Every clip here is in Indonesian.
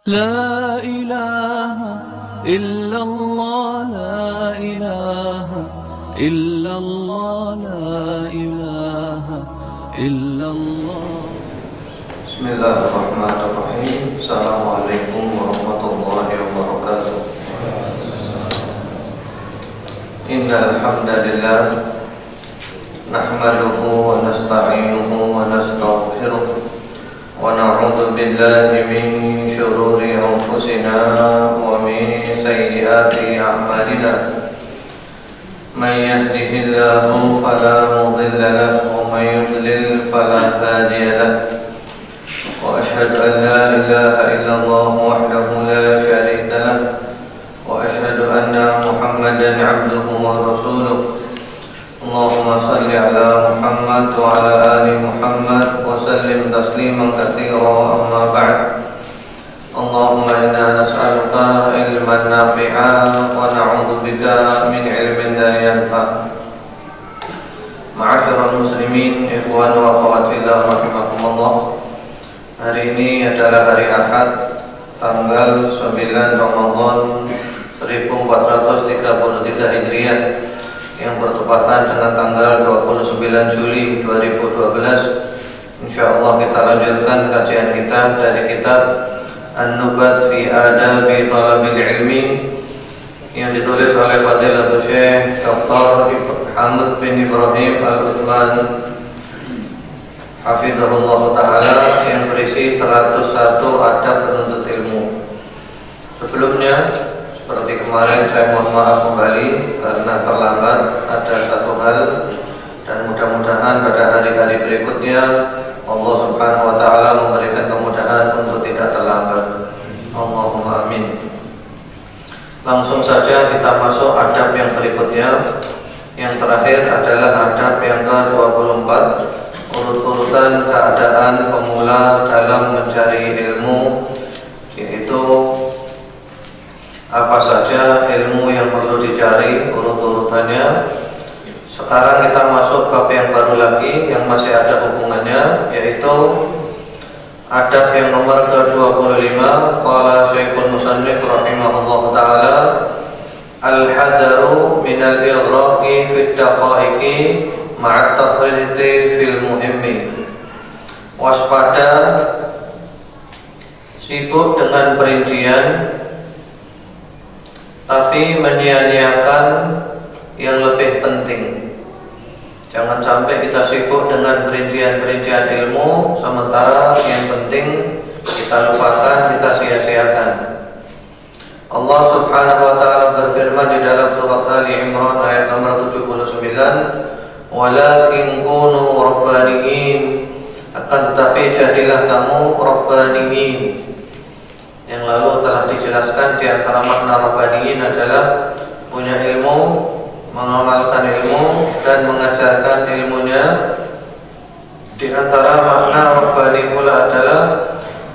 لا إله إلا الله لا إله إلا الله لا إله إلا الله. Bismillahirrahmanirrahim. Assalamualaikum warahmatullahi wabarakatuh. Innal hamdalillah nahmaduhu wa nasta'inuhu wa nastaghfiruh wa na'udzu billahi min shururi anfusina wa min sayyiati a'malina. Man yahdihillahu fala mudilla lahu wa man yudlil fala hadiya lahu. وأشهد أن لا إله إلا الله وحده لا شريك له وأشهد أن محمدا عبده ورسوله. اللهم صل على محمد وعلى آل محمد وسلم تسليما كثيرا. أما بعد، اللهم إنا نسألك علما نافعا ونعوذ بك من علم لا ينفع. Ma'asyiral muslimin, ikhwan wa akhwat fillah rahimakumullah. Hari ini adalah hari Ahad, tanggal 9 Ramadan 1433 Hijriah, yang bertepatan dengan tanggal 29 Juli 2012. Insyaallah kita lanjutkan kajian kita dari kitab An-Nubat fi Adabi Thalabil Ilmi yang ditulis oleh Fadilatul Syekh Dr. Hamad bin Ibrahim Al-Uthman Hafizahullah Ta'ala, yang berisi 101 adab penuntut ilmu. Sebelumnya, seperti kemarin, saya mohon maaf kembali karena terlambat ada satu hal, dan mudah-mudahan pada hari-hari berikutnya Allah Subhanahu wa Ta'ala memberikan kemudahan untuk tidak terlambat. Allahumma amin. Langsung saja kita masuk adab yang berikutnya. Yang terakhir adalah adab yang ke-24, urut-urutan keadaan pemula dalam mencari ilmu, yaitu apa saja ilmu yang perlu dicari, urut-urutannya. Sekarang kita masuk bab yang baru lagi yang masih ada hubungannya, yaitu adab yang nomor ke-25. Qala Syekhul Musannif rahimahullah ta'ala, al-hadaru minal ighraqi fid daqaiqi ma'at tafriti fil muhimmi. Waspada, sibuk dengan perincian tapi menyia-nyiakan yang lebih penting. Jangan sampai kita sibuk dengan perincian-perincian ilmu sementara yang penting kita lupakan, kita sia-siakan. Allah Subhanahu wa Ta'ala berfirman di dalam surat Ali Imran ayat nomor 79, walakin kunu rabbaniyin, akan tetapi jadilah kamu rabbaniyin. Yang lalu telah dijelaskan di antara makna rabbaniyin adalah punya ilmu, mengamalkan ilmu, dan mengajarkan ilmunya. Di antara makna rabbani pula adalah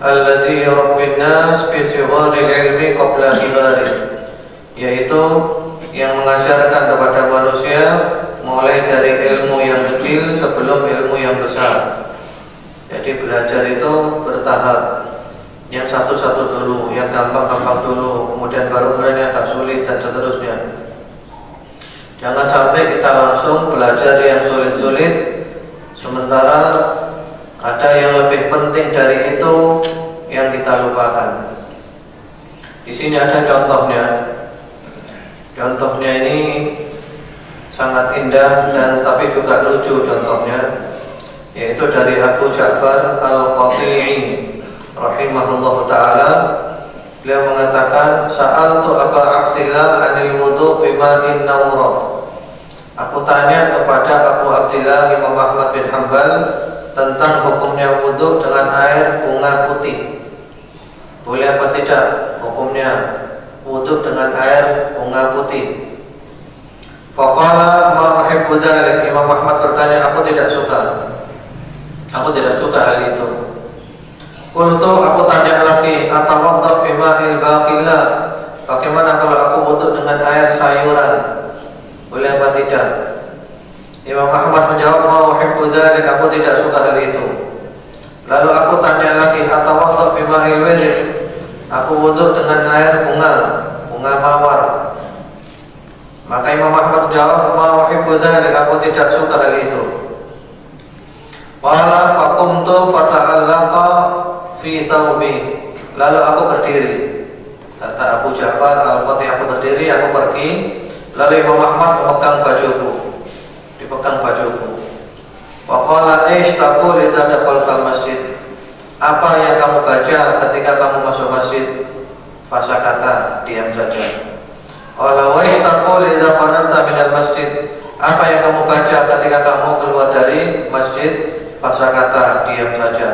alladzi yurabbin nas bi sigharil ilmi qabla kibari, yaitu yang mengajarkan kepada manusia mulai dari ilmu yang kecil sebelum ilmu yang besar. Jadi belajar itu bertahap. Yang satu-satu dulu, yang gampang-gampang dulu, kemudian baru yang agak sulit, dan seterusnya. Jangan sampai kita langsung belajar yang sulit-sulit, sementara ada yang lebih penting dari itu yang kita lupakan. Di sini ada contohnya. Contohnya ini sangat indah dan tapi juga lucu contohnya, yaitu dari Abu Ja'far Al-Qati'i rahimahullah ta'ala. Beliau mengatakan, sa'altu Aba Abdillah anil wudu' bima'in nawra. Aku tanya kepada Abu Abdillah Imam Ahmad bin Hanbal tentang hukumnya wudu dengan air bunga putih. Boleh apa tidak hukumnya wudu dengan air bunga putih? Faqala ma uhibbu dzalik. Imam Ahmad bertanya, aku tidak suka. Aku tidak suka hal itu. Qultu, aku tanya lagi, atawadda bima'il baqillah. Bagaimana kalau aku wudu dengan air sayuran? Boleh apa tidak? Imam Ahmad menjawab, ma uhibbu dzalik, aku tidak suka hal itu. Lalu aku tanya lagi, atawadda bima'il wirih. Aku wudhu dengan air bunga mawar. Maka Imam Ahmad jawab, ma uhibbu dzalik, aku tidak suka hal itu. Qala faqumtu fata'allaqa fi thawbi. Lalu aku berdiri. Kata Abu Ja'far Al-Qati, aku berdiri, aku pergi. Lalu Imam Ahmad memegang bajuku, dipegang bajuku. Wa qala aish taqul idza dakhaltal masjid. Apa yang kamu baca ketika kamu masuk masjid? Fasakata, diam saja. Qala wa aish taqul idza kharajta minal masjid. Apa yang kamu baca ketika kamu keluar dari masjid? Fasakata, diam saja.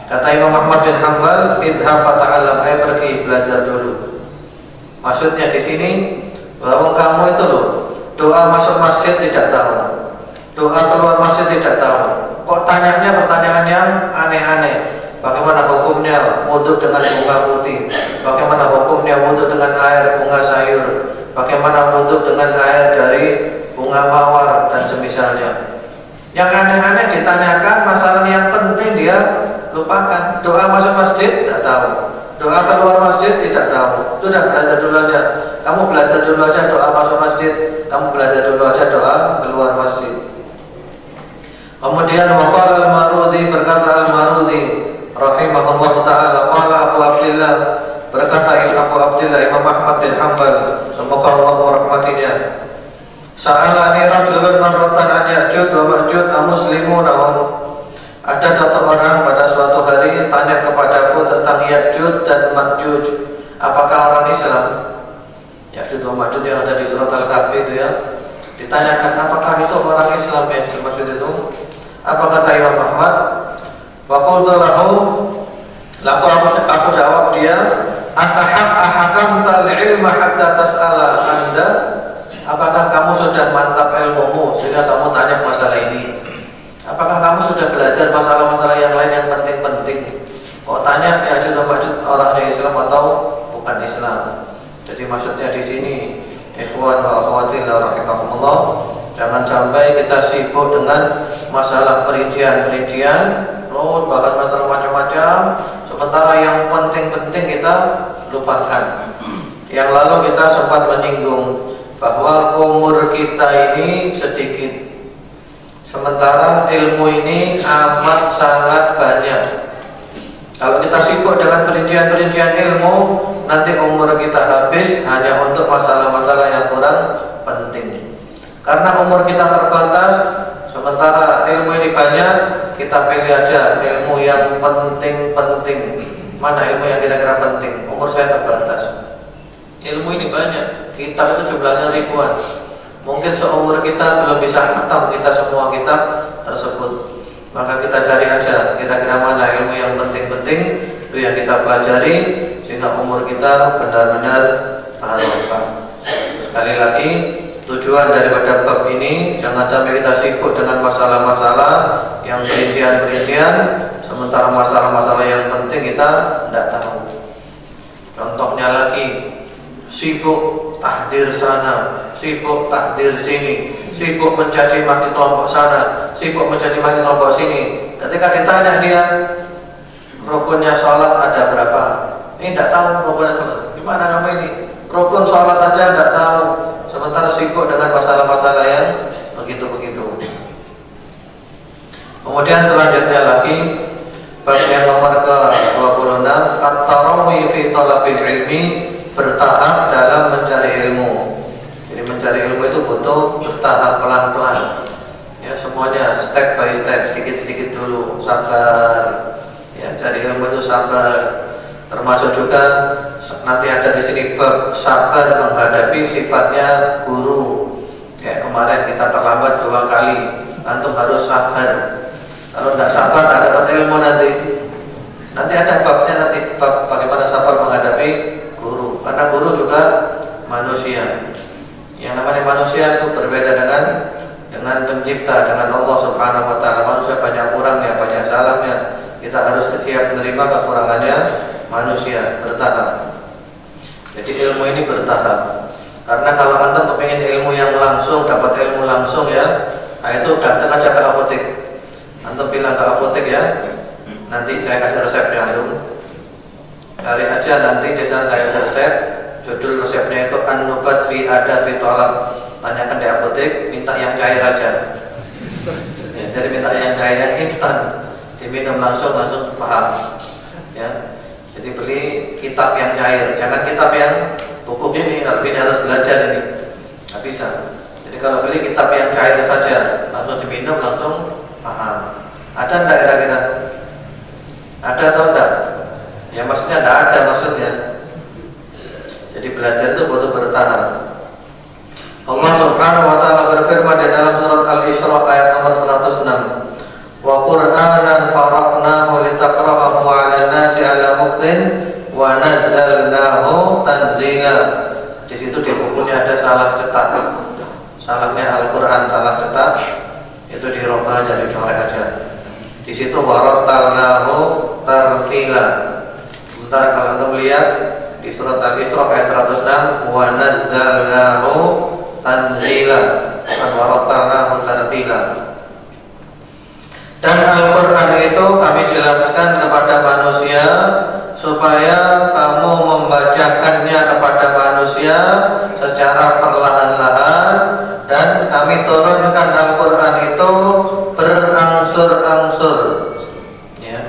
Kata Imam Ahmad bin Hanbal, idhab fata'allam, ayo pergi belajar dulu. Maksudnya di sini bahwa kamu itu loh, doa masuk masjid tidak tahu, doa keluar masjid tidak tahu. Kok tanyanya pertanyaan yang aneh-aneh? Bagaimana hukumnya wudhu dengan bunga putih? Bagaimana hukumnya wudhu dengan air bunga sayur? Bagaimana wudhu dengan air dari bunga mawar dan semisalnya? Yang aneh-aneh ditanyakan, masalah yang penting dia lupakan. Doa masuk masjid tidak tahu, doa keluar masjid tidak tahu. Sudah, belajar dulu aja. Kamu belajar dulu aja doa masuk masjid, kamu belajar dulu aja doa keluar masjid. Kemudian waqala al-Marudhi, berkata al-Marudhi rahimahullah ta'ala, qala Abu Abdillah, berkata Abu Abdillah Imam Ahmad bin Hanbal, semoga Allah merahmatinya, sa'alani rajulun marratan an Ya'jud wa Ma'jud amuslimuna. Ada satu orang pada suatu hari tanya kepadaku tentang Ya'jud dan Ma'jud, apakah orang Islam? Ya'jud wa Ma'jud yang ada di surat Al-Kahfi itu ya, ditanyakan apakah itu orang Islam ya maksud itu. Apa kata Imam Ahmad? Wa qultu lahu, lalu aku jawab dia, ahakamta al-ilma hatta tas'ala anda. Apakah kamu sudah mantap ilmumu sehingga kamu tanya masalah ini? Apakah kamu sudah belajar masalah-masalah yang lain yang penting-penting? Kok tanya Ya'jud dan Ma'jud orangnya Islam atau bukan Islam? Jadi maksudnya di sini, ikhwan wa akhwati rahimahumullah, jangan sampai kita sibuk dengan masalah perincian-perincian, bahkan masalah macam-macam, sementara yang penting-penting kita lupakan. Yang lalu kita sempat menyinggung bahwa umur kita ini sedikit, sementara ilmu ini amat sangat banyak. Kalau kita sibuk dengan perincian-perincian ilmu, nanti umur kita habis hanya untuk masalah-masalah yang kurang penting. Karena umur kita terbatas, sementara ilmu ini banyak, kita pilih aja ilmu yang penting-penting. Mana ilmu yang kira-kira penting? Umur saya terbatas. Ilmu ini banyak, kitab itu jumlahnya ribuan. Mungkin seumur kita belum bisa khatam kita semua kitab tersebut. Maka kita cari aja kira-kira mana ilmu yang penting-penting, itu yang kita pelajari sehingga umur kita benar-benar barokah. Sekali lagi, tujuan daripada bab ini jangan sampai kita sibuk dengan masalah-masalah yang perincian-perincian, sementara masalah-masalah yang penting kita tidak tahu. Contohnya lagi, sibuk tahdir sana, sibuk tahdir sini, sibuk mencaci maki kelompok sana, sibuk mencaci maki kelompok sini. Ketika ditanya dia, rukunnya sholat ada berapa? Ini tidak tahu rukunnya sholat. Gimana kamu ini? Rukun sholat aja tidak tahu, sementara sibuk dengan masalah-masalah yang begitu-begitu. Kemudian selanjutnya lagi, bab yang nomor ke-26, at-tarawwi fi talabil ilmi, bertahap dalam mencari ilmu. Jadi mencari ilmu itu butuh bertahap, pelan-pelan. Ya, semuanya step by step, sedikit-sedikit dulu, sabar. Ya, cari ilmu itu sabar. Termasuk juga nanti ada di sini bab sabar menghadapi sifatnya guru. Kayak kemarin kita terlambat 2 kali, antum harus sabar. Kalau tidak sabar tidak dapat ilmu nanti. Nanti ada babnya, nanti bab bagaimana sabar menghadapi guru. Karena guru juga manusia. Yang namanya manusia itu berbeda dengan pencipta, dengan Allah Subhanahu wa taala. Manusia banyak kurangnya, banyak salahnya. Kita harus setiap menerima kekurangannya manusia, bertahap. Jadi ilmu ini bertahap. Karena kalau antum pengen ilmu yang langsung, dapat ilmu langsung ya, nah itu datang aja ke apotek. Antum bilang ke apotek ya, nanti saya kasih resepnya antum. Cari aja nanti di sana ada resep. Judul resepnya itu An-Nubat fi Adabi Thalab. Tanyakan di apotek, minta yang cair aja. Ya, jadi minta yang cair yang instan, diminum langsung paham. Ya, jadi beli kitab yang cair, jangan kitab yang buku ini. Kalau ini harus belajar ini, nggak bisa. Jadi kalau beli kitab yang cair saja, langsung diminum langsung paham. Ada enggak kira-kira? Ada atau enggak? Ya maksudnya enggak ada maksudnya. Jadi belajar itu butuh bertahan. Allah Subhanahu wa taala berfirman di dalam surat Al-Isra ayat nomor 106. Wa Qur'anan faraqnahu litaqra'ahu 'alan nasi 'ala muqtin wa nazzalnahu tanzila. Di situ di bukunya ada salah cetak. Salahnya Al-Qur'an salah cetak. Itu dirubah jadi coret aja. Di situ warattalnahu tartila. Sebentar kalau Anda melihat di surat Al-Isra ayat 106 wa nazzalnahu tanzila, bukan warattalnahu tartila. Dan Al-Quran itu kami jelaskan kepada manusia supaya kamu membacakannya kepada manusia secara perlahan-lahan, dan kami turunkan Al-Quran itu berangsur-angsur. Ya.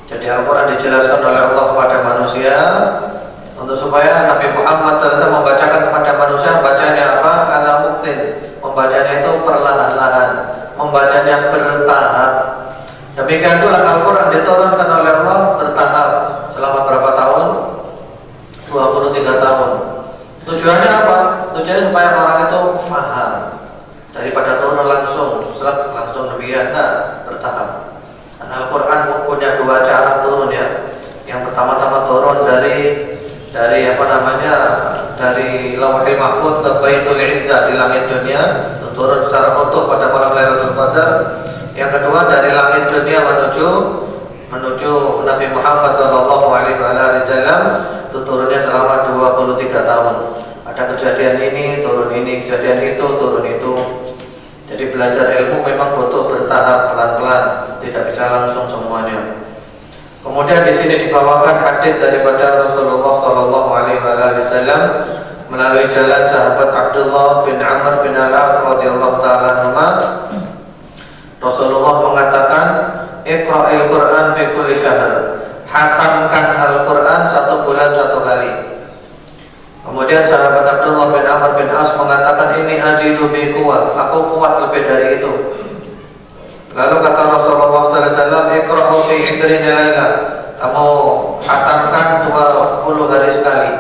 Jadi Al-Quran dijelaskan oleh Allah kepada manusia untuk supaya Nabi Muhammad SAW membacakan kepada manusia. Bacanya apa? Ala muktin. Membacanya itu perlahan-lahan, membacanya bertahap. Demikian itulah Al-Quran diturunkan oleh Allah bertahap. Selama berapa tahun? 23 tahun. Tujuannya apa? Tujuannya supaya orang itu paham, daripada turun langsung demikian, bertahap. Dan Al-Quran punya dua cara turun ya. Yang pertama-tama turun dari dari Lauhul Mahfuz ke Baitul Izzah di langit dunia, turun secara utuh pada malam Lailatul Qadar. Yang kedua dari langit dunia menuju Nabi Muhammad SAW, itu turunnya selama 23 tahun. Ada kejadian ini, turun ini, kejadian itu, turun itu. Jadi belajar ilmu memang butuh bertahap, pelan-pelan, tidak bisa langsung semuanya. Kemudian di sini dibawakan hadis daripada Rasulullah SAW melalui jalan sahabat Abdullah bin Amr bin Al-As radhiyallahu taala anhuma. Rasulullah mengatakan, "Iqra'il Qur'an fi kulli syahr." Hatamkan Al-Qur'an 1 bulan 1 kali. Kemudian sahabat Abdullah bin Amr bin As mengatakan, "Ini ajidu bi quwwah." Aku kuat lebih dari itu. Lalu kata Rasulullah SAW, "Iqra'u fi 20 lailah." Kamu hatamkan 20 hari sekali.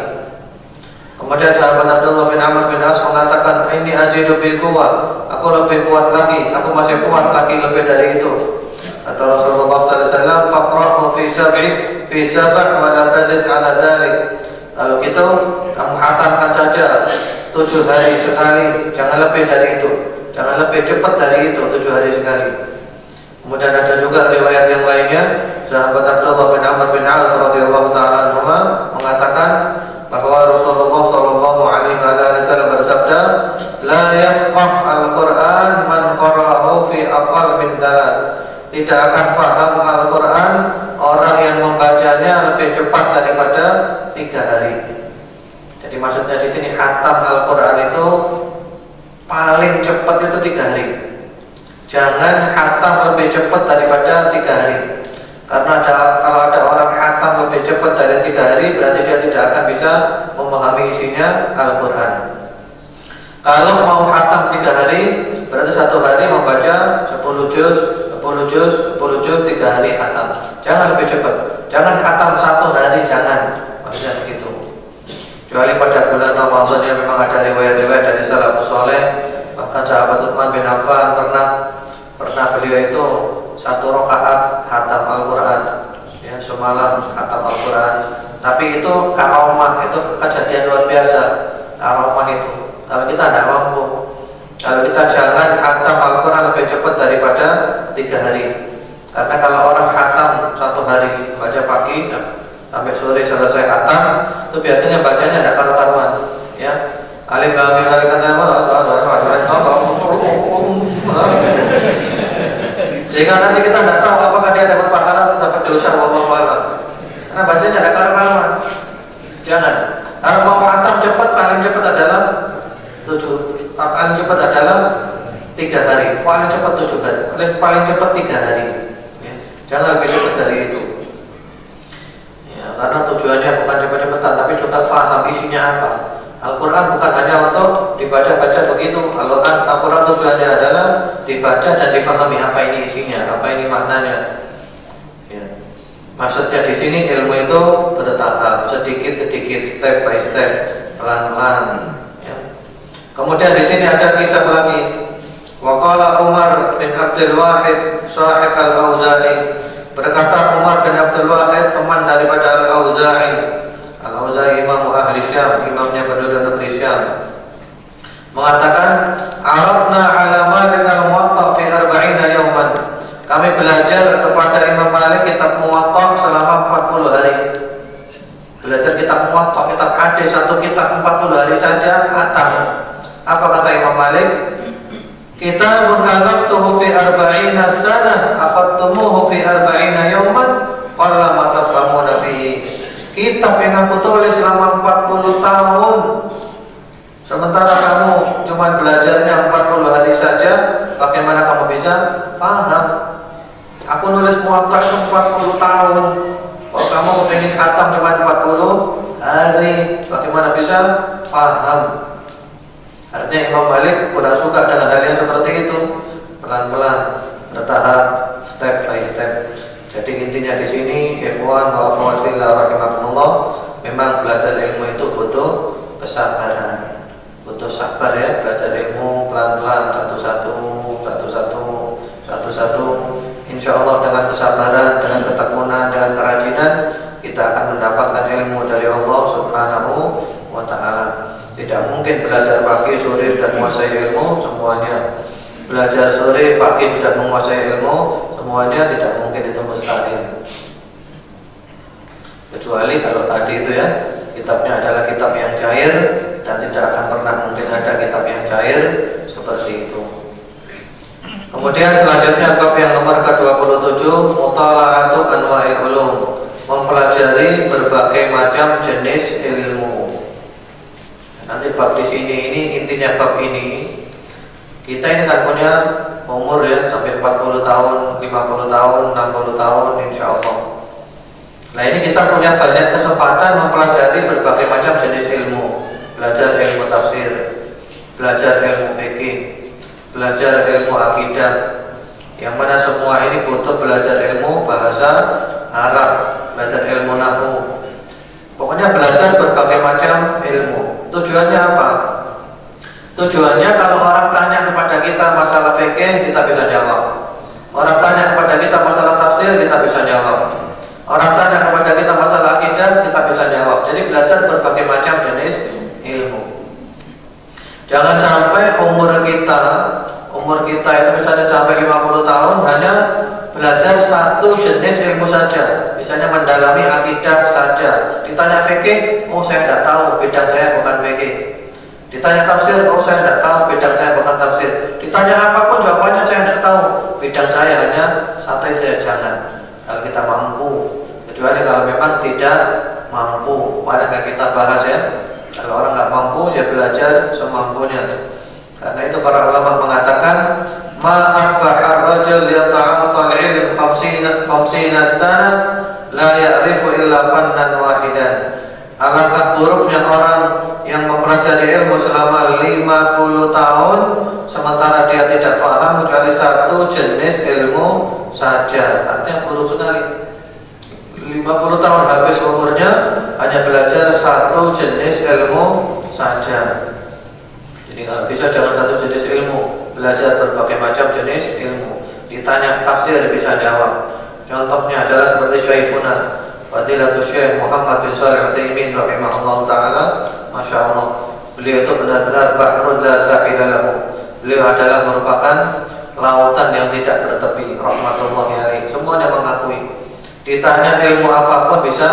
Kemudian sahabat Abdullah bin Amr bin As mengatakan, "Ini ajidu bi quwwah." Aku lebih kuat lagi, aku masih kuat lagi lebih dari itu. Kata Rasulullah SAW, "Faqra'u fi 7 wa la tazid 'ala dzalik." Kalau gitu, kamu hatamkan saja 7 hari sekali, jangan lebih dari itu. Jangan lebih cepat dari itu, 7 hari sekali. Kemudian ada juga riwayat yang lainnya, sahabat Abdullah bin Amr bin As radhiyallahu taala anhuma mengatakan bahwa Rasulullah sallallahu alaihi wasallam bersabda, "La yafqah al-Qur'an man qara'ahu fi aqall min 3." Tidak akan paham Al-Qur'an orang yang membacanya lebih cepat daripada 3 hari. Jadi maksudnya di sini khatam Al-Qur'an itu paling cepat itu 3 hari. Jangan khatam lebih cepat daripada 3 hari. Karena kalau ada orang khatam lebih cepat dari 3 hari, berarti dia tidak akan bisa memahami isinya Al-Quran. Kalau mau khatam 3 hari, berarti 1 hari membaca 10 juz, 3 hari khatam. Jangan lebih cepat. Jangan khatam 1 hari, jangan. Maksudnya begitu. Kecuali pada bulan Ramadan yang memang ada riwayat-riwayat dari salafus saleh. Bahkan sahabat Utsman bin Affan pernah beliau itu 1 rakaat khatam Al-Quran, ya, semalam khatam Al-Quran. Tapi itu karomah, itu kejadian luar biasa. Karomah itu. Kalau kita tidak mampu, kalau kita jangan khatam Al-Quran lebih cepat daripada 3 hari. Karena kalau orang khatam 1 hari, baca pagi sampai sore selesai khatam, itu biasanya bacanya tidak karu-karuan, ya. Alif lam mim sehingga nanti kita tidak tahu apakah dia dapat pahala atau dapat dosa, wallahu a'lam. Karena bacanya tidak karu-karuan. 3 hari, paling cepat 7 hari, paling cepat 3 hari. Ya. Jangan lebih cepat dari itu. Ya, karena tujuannya bukan cepat-cepatan, tapi juga paham isinya apa. Al-Quran bukan hanya untuk dibaca-baca begitu. Al-Quran tujuannya adalah dibaca dan dipahami apa ini isinya, apa ini maknanya. Ya. Maksudnya di sini ilmu itu bertahap, sedikit-sedikit, step by step, pelan-pelan. Ya. Kemudian di sini ada kisah lagi. Waqala Umar bin Abdul Wahid sahib al-Auza'i. Berkata Umar bin Abdul Wahid, teman daripada al-Auza'i. Al-Auza'i imam ahli Syam, imamnya penduduk negeri Syam, mengatakan, "Arabna ala Malik al-Muwatta fi 40 yawman." Kami belajar kepada Imam Malik kitab Muwatta selama 40 hari. Belajar kitab Muwatta, kitab hadis, satu kitab 40 hari saja khatam. Apa kata Imam Malik? Kita menghafaltuhu fi 40 sanah, akhadtumuhu fi 40 yawman, qalla ma tafhamuna fihi. Kitab yang aku tulis selama 40 tahun, sementara kamu cuma belajarnya 40 hari saja, bagaimana kamu bisa paham? Aku nulis Muwatta 40 tahun, kalau kamu ingin khatam cuma 40 hari, bagaimana bisa paham? Artinya Imam Malik kurang suka dengan hal yang seperti itu. Pelan-pelan, bertahap, step by step. Jadi intinya di sini, ikhwan wa akhwat fillah rahimakumullah, memang belajar ilmu itu butuh kesabaran, butuh sabar ya. Belajar ilmu pelan-pelan, satu-satu. Insya Allah dengan kesabaran, dengan ketekunan, dengan kerajinan, kita akan mendapatkan ilmu dari Allah Subhanahu wa Ta'ala. Tidak mungkin belajar pagi sore sudah menguasai ilmu semuanya. Belajar sore pagi sudah menguasai ilmu semuanya, tidak mungkin, itu mustahil. Kecuali kalau tadi itu ya, kitabnya adalah kitab yang cair, dan tidak akan pernah mungkin ada kitab yang cair seperti itu. Kemudian selanjutnya bab yang nomor ke-27, mutala'atu anwa'il ulum, mempelajari berbagai macam jenis ilmu. Nanti bab di sini ini intinya bab ini. Kita ini kan punya umur ya sampai 40 tahun, 50 tahun, 60 tahun insya Allah. Nah ini kita punya banyak kesempatan mempelajari berbagai macam jenis ilmu. Belajar ilmu tafsir, belajar ilmu fikih, belajar ilmu akidah. Yang mana semua ini butuh belajar ilmu bahasa Arab, belajar ilmu nahwu. Pokoknya belajar berbagai macam ilmu. Tujuannya apa? Tujuannya kalau orang tanya kepada kita masalah fikih, kita bisa jawab. Orang tanya kepada kita masalah tafsir, kita bisa jawab. Orang tanya kepada kita masalah akidah, kita bisa jawab. Jadi belajar berbagai macam jenis ilmu. Jangan sampai umur kita itu misalnya sampai 50 tahun hanya belajar satu jenis ilmu saja. Misalnya mendalami akidah saja. Ditanya fikih, oh saya tidak tahu, bidang saya bukan fikih. Ditanya tafsir, oh saya tidak tahu, bidang saya bukan tafsir. Ditanya apapun jawabannya saya tidak tahu, bidang saya hanya satu saja. Jangan. Kalau kita mampu, kecuali kalau memang tidak mampu, maka kita bahas ya. Kalau orang nggak mampu, ya belajar semampunya. Karena itu para ulama mengatakan, ma'akbar rajul yata'atal ilm 50 sana la ya'rifu illa fannan wahidan. Alangkah buruknya orang yang mempelajari ilmu selama 50 tahun sementara dia tidak paham kecuali satu jenis ilmu saja. Artinya buruk sekali. 50 tahun habis umurnya hanya belajar satu jenis ilmu saja. Jadi kalau bisa jangan satu jenis ilmu, belajar berbagai macam jenis ilmu. Ditanya tafsir bisa jawab. Contohnya adalah seperti Syekhuna Fadilatul Syekh Muhammad bin Shalih Al-Utsaimin rahimahullah taala, masya Allah, beliau itu benar-benar bahrun la sahila lahu. Beliau adalah merupakan lautan yang tidak bertepi, rahmatullahi alaihi. Semuanya mengakui. Ditanya ilmu apapun bisa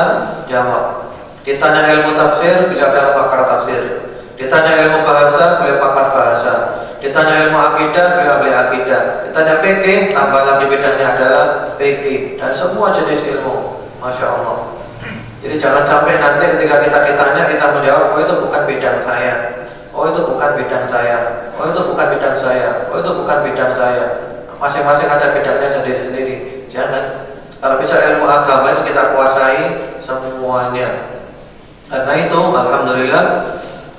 jawab. Ditanya ilmu tafsir, beliau adalah pakar tafsir. Ditanya ilmu bahasa, beliau pakar bahasa. Ditanya ilmu akidah, beliau ahli akidah. Ditanya fikih, tambah lagi bidangnya adalah fikih, dan semua jenis ilmu. Masya Allah. Jadi jangan sampai nanti ketika kita ditanya, kita menjawab, oh itu bukan bidang saya, oh oh itu bukan bidang saya, oh itu bukan bidang saya, oh itu bukan bidang saya. Masing-masing ada bidangnya sendiri-sendiri. Jangan. Kalau bisa ilmu agama itu kita kuasai semuanya. Karena itu alhamdulillah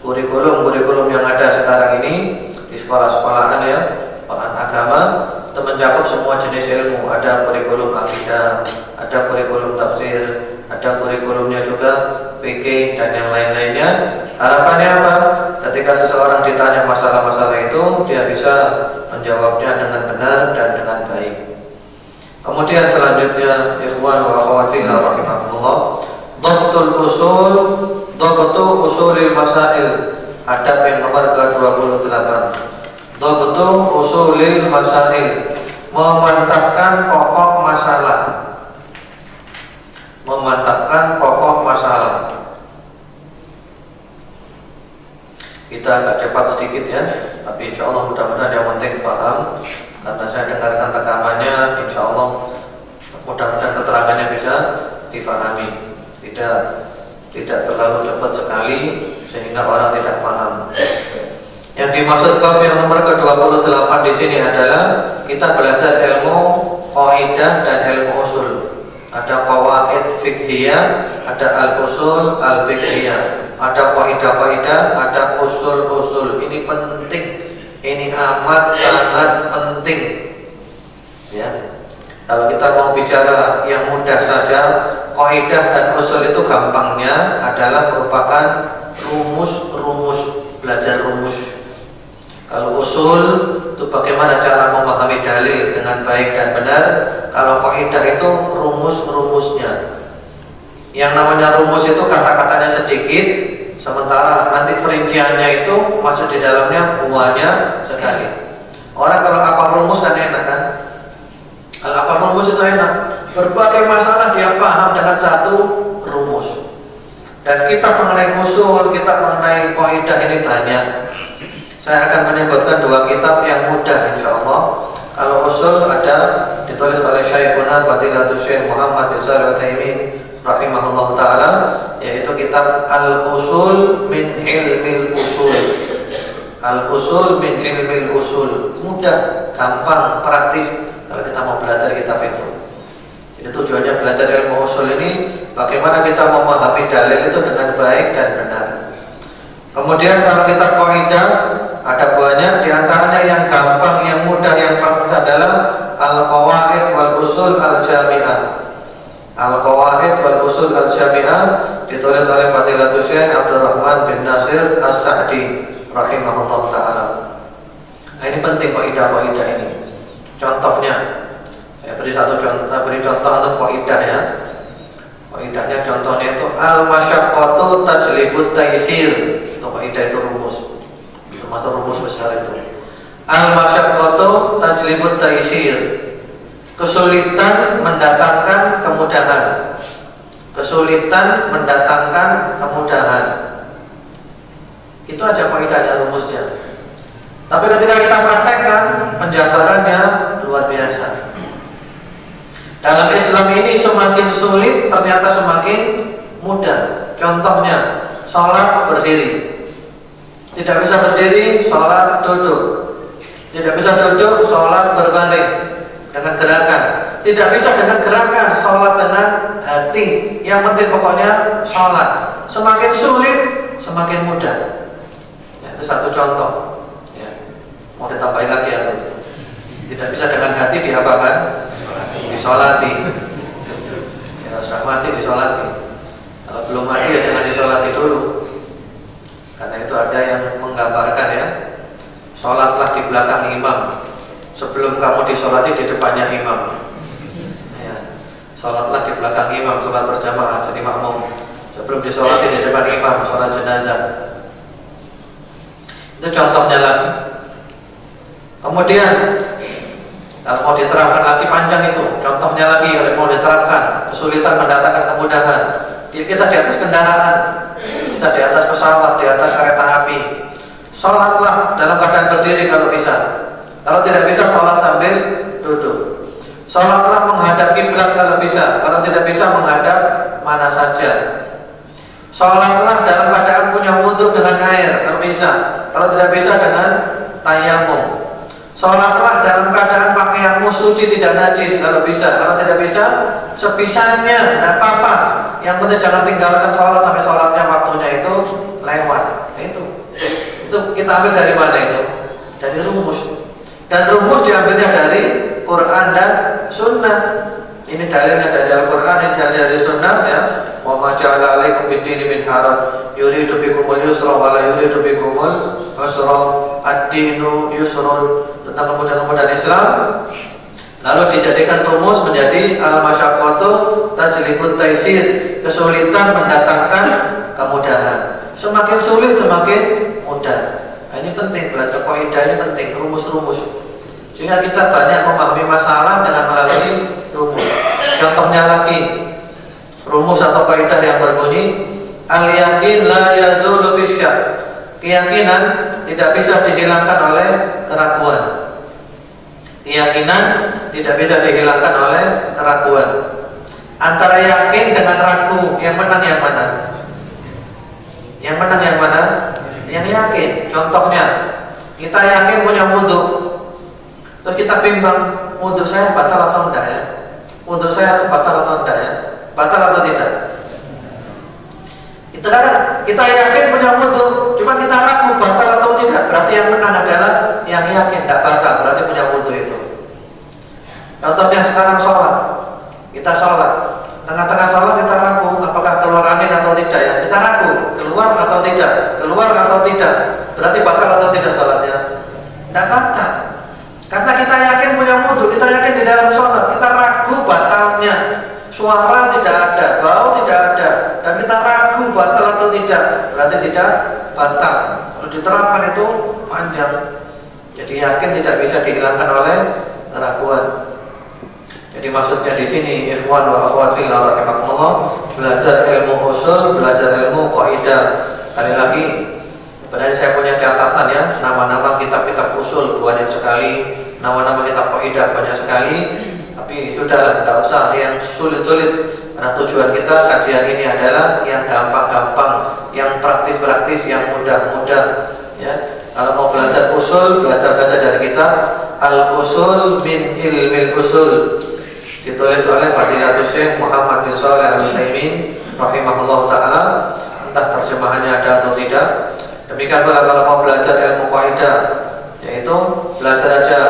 kurikulum yang ada sekarang ini di sekolah-sekolahan ya, bahan agama itu mencakup semua jenis ilmu. Ada kurikulum akidah, ada kurikulum tafsir, ada kurikulumnya juga fikih dan yang lain-lainnya. Harapannya apa? Ketika seseorang ditanya masalah-masalah itu, dia bisa menjawabnya dengan benar dan dengan baik. Kemudian selanjutnya ikhwan wa akhwati rahimakumullah, dhabtul usul, dhabtu usulil masail. Adab yang nomor ke-28. Dhabtu usulil masail, memantapkan pokok masalah. Memantapkan pokok masalah. Kita agak cepat sedikit ya, tapi insya Allah mudah-mudahan yang penting paham. Karena saya dengarkan rekamannya, insya Allah mudah-mudahan keterangannya bisa dipahami. Tidak terlalu cepat sekali sehingga orang tidak paham. Yang dimaksud bab yang nomor ke-28 di sini adalah kita belajar ilmu qaidah dan ilmu usul. Ada qawaid fiqhiyah, ada al-usul al-fiqhiyah, ada qaidah-qaidah, ada usul-usul. Ini penting, ini amat sangat penting. Ya. Kalau kita mau bicara yang mudah saja, qaidah dan usul itu gampangnya adalah merupakan rumus-rumus, belajar rumus. Kalau usul itu bagaimana cara memahami dalil dengan baik dan benar. Kalau kaidah itu rumus-rumusnya. Yang namanya rumus itu kata-katanya sedikit, sementara nanti perinciannya itu masuk di dalamnya banyak sekali. Orang kalau apa rumus kan enak kan? Kalau apa rumus itu enak. Berbagai masalah dia paham dengan satu rumus. Dan kita mengenai usul, kita mengenai kaidah ini banyak. Saya akan menyebutkan dua kitab yang mudah insya Allah. Kalau usul ada ditulis oleh Syekhuna Fadilatul Syekh Muhammad bin Shalih Al-Utsaimin rahimahullah taala, yaitu kitab Al-Usul min Ilmil Usul. Al-Usul min Ilmil Usul. Mudah, gampang, praktis kalau kita mau belajar kitab itu. Jadi tujuannya belajar ilmu usul ini bagaimana kita memahami dalil itu dengan baik dan benar. Kemudian kalau kita kaidah ada banyak, diantaranya yang gampang, yang mudah, yang praktis adalah al-qawaid wal usul al-jami'ah. Al-qawaid wal usul al-jami'ah ditulis oleh Fadilatul Syekh Abdurrahman bin Nasir As-Sa'di rahimahullah taala. Nah, ini penting kaidah-kaidah ini. Contohnya, saya beri satu contoh, untuk kaidah ya. Kaidahnya contohnya itu al-masyaqqatu tajlibut taysir. Itu kaidah, itu rumus. Termasuk rumus besar itu. Al-masyaqqatu tajlibut taysir. Kesulitan mendatangkan kemudahan. Kesulitan mendatangkan kemudahan. Itu aja kaidahnya, rumusnya. Tapi ketika kita praktekkan, penjabarannya luar biasa. Dalam Islam ini semakin sulit ternyata semakin mudah. Contohnya, sholat berdiri. Tidak bisa berdiri, sholat duduk. Tidak bisa duduk, sholat berbaring dengan gerakan. Tidak bisa dengan gerakan, sholat dengan hati. Yang penting pokoknya sholat. Semakin sulit, semakin mudah. Ya, itu satu contoh. Ya. Mau ditambahin lagi ya? Tidak bisa dengan hati diapakan? Disolati. Ya, sudah mati disolati. Kalau belum mati ya jangan disolati dulu. Karena itu ada yang menggambarkan ya, sholatlah di belakang imam sebelum kamu disolati di depannya imam. Ya, sholatlah di belakang imam, sholat berjamaah jadi makmum sebelum disolati di depan imam, sholat jenazah. Itu contohnya lagi. Kemudian kalau mau diterapkan lagi panjang itu. Contohnya lagi kalau mau diterapkan, kesulitan mendatangkan kemudahan. Kita di atas kendaraan, kita di atas pesawat, di atas kereta api. Sholatlah dalam keadaan berdiri kalau bisa. Kalau tidak bisa, sholat sambil duduk. Sholatlah menghadap kiblat kalau bisa. Kalau tidak bisa, menghadap mana saja. Sholatlah dalam keadaan punya punya wudhu dengan air kalau bisa. Kalau tidak bisa dengan tayamum. Sholatlah dalam keadaan pakaianmu suci tidak najis kalau bisa. Kalau tidak bisa, sebisanya, tidak apa-apa. Yang penting jangan tinggalkan sholat sampai sholatnya waktunya itu lewat. Nah, itu kita ambil dari mana itu? Dari rumus. Dan rumus diambilnya dari Quran dan Sunnah. Ini dalilnya dari Al-Quran, ini dalil dari Sunnah ya. Wa ma ja'ala 'alaikum bid-dini min haraj yuridu bikumul yusra wa la yuridu bikumul usra. Ad-dinu yusrun, tentang kemudahan-kemudahan Islam. Lalu dijadikan rumus menjadi al-masyaqqatu tajlibut taisir, kesulitan mendatangkan kemudahan. Semakin sulit semakin mudah. Nah, ini penting, belajar kaidah ini penting, rumus-rumus. Sehingga kita banyak memahami masalah dengan melalui rumus. Contohnya lagi, rumus atau kaidah yang berbunyi al-yaqin la yazulu bisyak. Keyakinan tidak bisa dihilangkan oleh keraguan. Keyakinan tidak bisa dihilangkan oleh keraguan. Antara yakin dengan ragu, yang menang yang mana? Yang menang yang mana? Yang yakin. Contohnya, kita yakin punya wudhu, terus kita bimbang, wudhu saya batal atau enggak ya? Wudhu saya itu batal atau enggak ya? Batal atau tidak? Itu kan kita yakin punya wudhu, cuma kita ragu batal atau tidak. Berarti yang menang adalah yang yakin tidak batal, berarti punya wudhu itu. Contohnya sekarang sholat, kita sholat, tengah-tengah sholat kita ragu apakah keluar angin atau tidak ya? Kita ragu keluar atau tidak, keluar atau tidak. Berarti batal atau tidak sholatnya? Tidak batal. Karena kita yakin punya wudhu, kita yakin di dalam sholat, kita ragu batalnya. Suara tidak ada, bau tidak ada, dan kita ragu batal atau tidak, berarti tidak batal. Kalau diterapkan itu panjang. Jadi yakin tidak bisa dihilangkan oleh keraguan. Jadi maksudnya di sini ikhwan wa akhwat fillah rahimakumullah, belajar ilmu usul, belajar ilmu kaidah. Sekali lagi, sebenarnya saya punya catatan ya, nama-nama kitab-kitab usul banyak sekali, nama-nama kitab kaidah banyak sekali. Tapi sudahlah, tidak usah yang sulit-sulit. Karena tujuan kita kajian ini adalah yang gampang-gampang, yang praktis-praktis, yang mudah-mudah. Ya, kalau mau belajar usul, belajar saja dari kitab Al-Usul min Ilmil Usul, ditulis oleh Fadilatul Syekh Muhammad bin Shalih Al-Utsaimin rahimahullah taala. Entah terjemahannya ada atau tidak. Demikian pula kalau mau belajar ilmu kaidah, yaitu belajar aja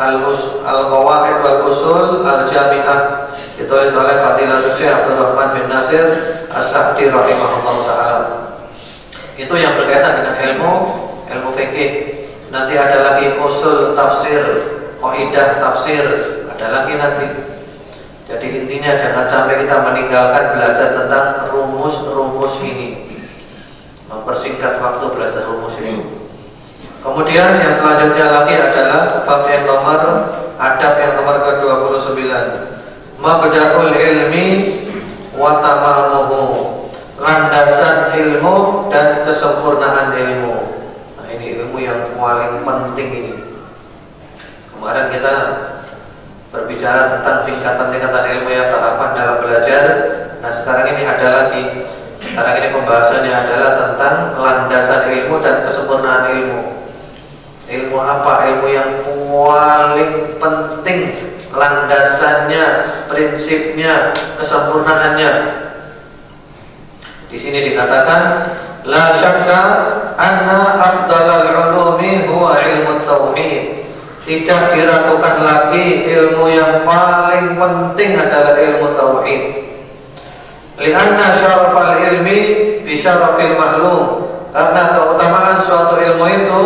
Al-Qawaid wal Usul Al-Jami'ah, ditulis oleh Fadilatul Syekh Abdul Rahman bin Nasir As-Sa'di rahimahullah taala. Itu yang berkaitan dengan ilmu fikih. Nanti ada lagi usul tafsir, kaidah tafsir, ada lagi nanti. Jadi intinya jangan sampai kita meninggalkan belajar tentang rumus-rumus ini. Mempersingkat waktu belajar rumus ini. Kemudian yang selanjutnya lagi adalah bab yang adab yang nomor ke-29. Mabda'ul ilmi wa tamamuhu, landasan ilmu dan kesempurnaan ilmu. Nah, ini ilmu yang paling penting ini. Kemarin kita berbicara tentang tingkatan-tingkatan ilmu yang tahapan dalam belajar. Nah, sekarang ini ada lagi. Sekarang ini pembahasannya adalah tentang landasan ilmu dan kesempurnaan ilmu. Ilmu apa? Ilmu yang paling penting, landasannya, prinsipnya, kesempurnaannya. Di sini dikatakan la syakka anna afdalal ulumi huwa ilmu tauhid. Tidak diragukan lagi ilmu yang paling penting adalah ilmu tauhid. Lianna syarafal ilmi bi syarafil ma'lum. Karena keutamaan suatu ilmu itu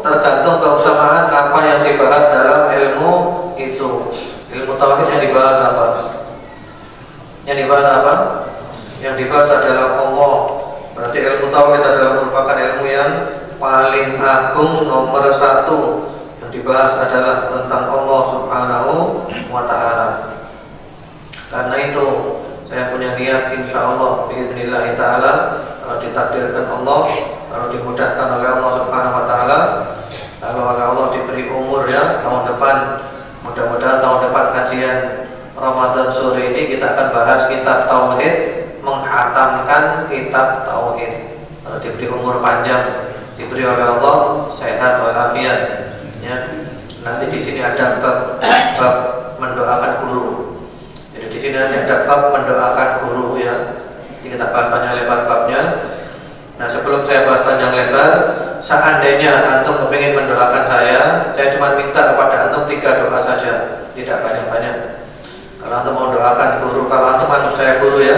tergantung keutamaan apa yang dibahas dalam ilmu itu. Ilmu tauhid yang dibahas apa? Yang dibahas apa? Yang dibahas adalah Allah. Berarti ilmu tauhid adalah merupakan ilmu yang paling agung, nomor 1. Yang dibahas adalah tentang Allah Subhanahu wa ta'ala. Karena itu saya punya niat insyaallah biidznillah ta'ala, kalau ditakdirkan Allah, kalau dimudahkan oleh Allah Subhanahu wa ta'ala, kalau oleh Allah diberi umur ya, tahun depan, mudah-mudahan tahun depan kajian Ramadan sore ini kita akan bahas kitab tauhid, menghatamkan kitab tauhid. Kalau diberi umur panjang, diberi oleh Allah sehat walafiat. Ya, nanti di sini ada bab mendoakan guru. Jadi di sini nanti ada bab mendoakan guru ya. Jadi kita bahas panjang lebar babnya. Nah, sebelum saya bahas panjang lebar, seandainya antum ingin mendoakan saya cuma minta kepada antum 3 doa saja, tidak banyak-banyak. Kalau antum mau doakan guru, kalau antum anggap saya guru ya,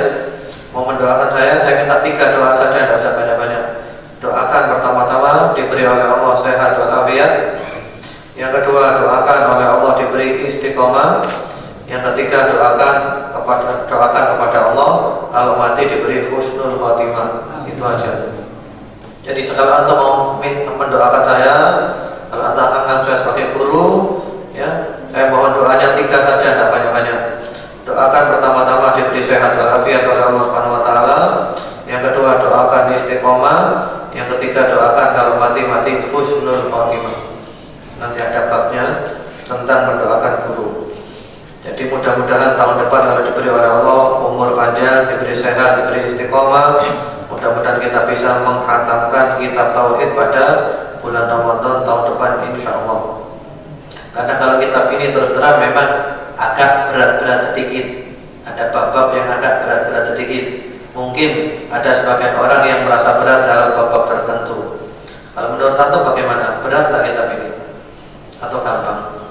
mau mendoakan saya minta 3 doa saja, tidak usah banyak-banyak. Doakan pertama-tama diberi oleh Allah sehat walafiat. Yang kedua, doakan oleh Allah diberi istiqomah. Yang ketiga, doakan kepada Allah kalau mati diberi husnul khotimah. Itu aja. Jadi kalau antum mau mendoakan saya, kalau antum anggap saya sebagai guru, ya, saya mohon doanya 3 saja, tidak banyak-banyak. Doakan pertama-tama diberi sehat walafiat oleh Allah Subhanahu wa taala. Yang kedua, doakan istiqomah. Yang ketiga, doakan kalau mati husnul khotimah. Nanti ada babnya tentang mendoakan guru. Jadi mudah-mudahan tahun depan kalau diberi oleh Allah umur panjang, diberi sehat, diberi istiqomah, mudah-mudahan kita bisa menghatamkan kitab tauhid pada bulan Ramadan tahun depan insyaallah. Karena kalau kitab ini terus terang memang agak berat-berat sedikit. Ada bab-bab yang agak berat-berat sedikit. Mungkin ada sebagian orang yang merasa berat dalam bab-bab tertentu. Kalau menurut antum bagaimana? Berat tak kitab ini? Atau gampang?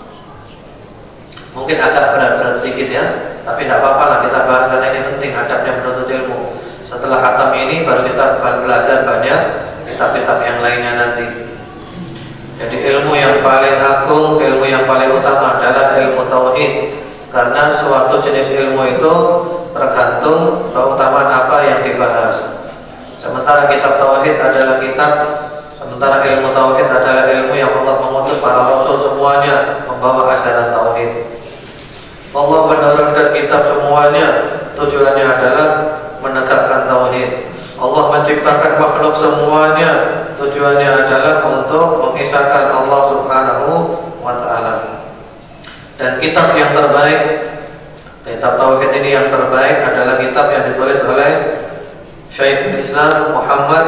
Mungkin agak berat-berat sedikit ya, tapi tidak apa-apa lah kita bahas karena ini penting, adabnya menuntut ilmu. Setelah khatam ini baru kita belajar banyak kitab-kitab yang lainnya nanti. Jadi ilmu yang paling agung, ilmu yang paling utama adalah ilmu tauhid. Karena suatu jenis ilmu itu tergantung keutamaan apa yang dibahas. Sementara kitab tauhid adalah sementara ilmu tauhid adalah ilmu yang Allah mengutus para rasul semuanya membawa ajaran tauhid. Allah menurunkan kitab semuanya tujuannya adalah menegakkan tauhid. Allah menciptakan makhluk semuanya tujuannya adalah untuk mengisahkan Allah Subhanahu wa taala. Dan kitab yang terbaik, kitab tauhid ini yang terbaik adalah kitab yang ditulis oleh Syekhul Islam Muhammad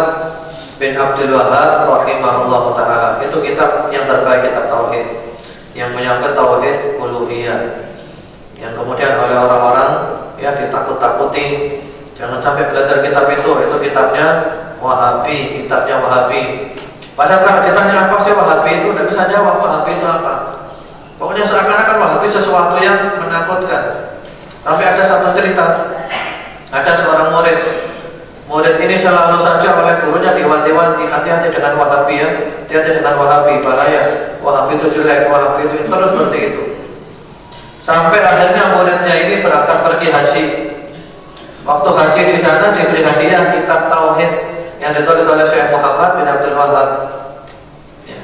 bin Abdul Wahhab rahimahullah taala. Itu kitab yang terbaik, kitab tauhid yang menyangkut tauhid uluhiyah, yang kemudian oleh orang-orang ya ditakut-takuti. Jangan sampai belajar kitab itu kitabnya Wahabi, kitabnya Wahabi. Padahal kalau ditanya apa sih Wahabi itu, tidak bisa jawab Wahabi itu apa. Pokoknya seakan-akan Wahabi sesuatu yang menakutkan. Sampai ada satu cerita, ada seorang murid ini selalu saja oleh gurunya diwanti-wanti, hati-hati dengan Wahabi ya, hati-hati dengan Wahabi, bahaya, Wahabi itu jelek, Wahabi itu terus seperti itu. Sampai akhirnya muridnya ini berangkat pergi haji. Waktu haji di sana diberi hadiah kitab tauhid yang ditulis oleh Syekh Muhammad bin Abdul Wahhab. Ya.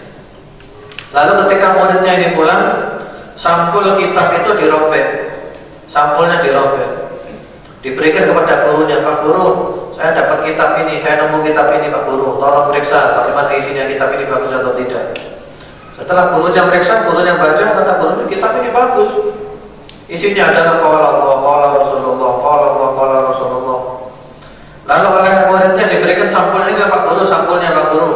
Lalu ketika muridnya ini pulang, sampul kitab itu dirobek, sampulnya dirobek, diberikan kepada gurunya. Pak Guru, saya dapat kitab ini, saya nemu kitab ini Pak Guru, tolong periksa bagaimana isinya kitab ini bagus atau tidak. Setelah gurunya periksa, gurunya baca, kata gurunya kitab ini bagus. Isinya adalah qala Allah, qala Rasulullah, qala Allah, qala Rasulullah. Lalu oleh muridnya diberikan sampulnya, ini Pak Guru, sampulnya Pak Guru.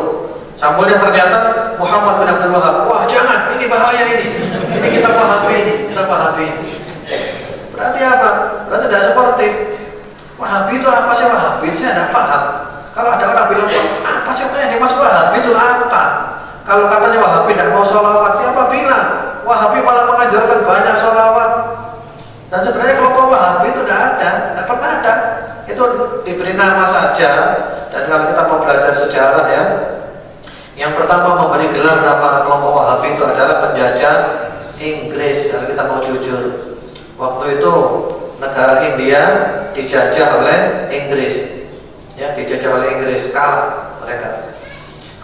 Sampulnya ternyata Muhammad bin Abdul Wahhab. Wah jangan, ini bahaya ini. Ini kitab Wahabi, kitab Wahabi. Berarti apa? Berarti tidak seperti Wahabi itu apa sih Wahabi? Saya tidak paham. Kalau ada orang bilang apa sih yang dimaksud Wahabi itu apa? Kalau katanya Wahabi tidak mau sholawat, siapa bilang? Wahabi malah mengajarkan banyak sholawat. Dan sebenarnya kelompok Wahabi itu tidak ada, tidak pernah ada. Itu diberi nama saja. Dan kalau kita mau belajar sejarah ya, yang pertama memberi gelar nama kelompok Wahabi itu adalah penjajah Inggris. Kalau kita mau jujur, waktu itu negara India dijajah oleh Inggris, ya dijajah oleh Inggris, kalah mereka.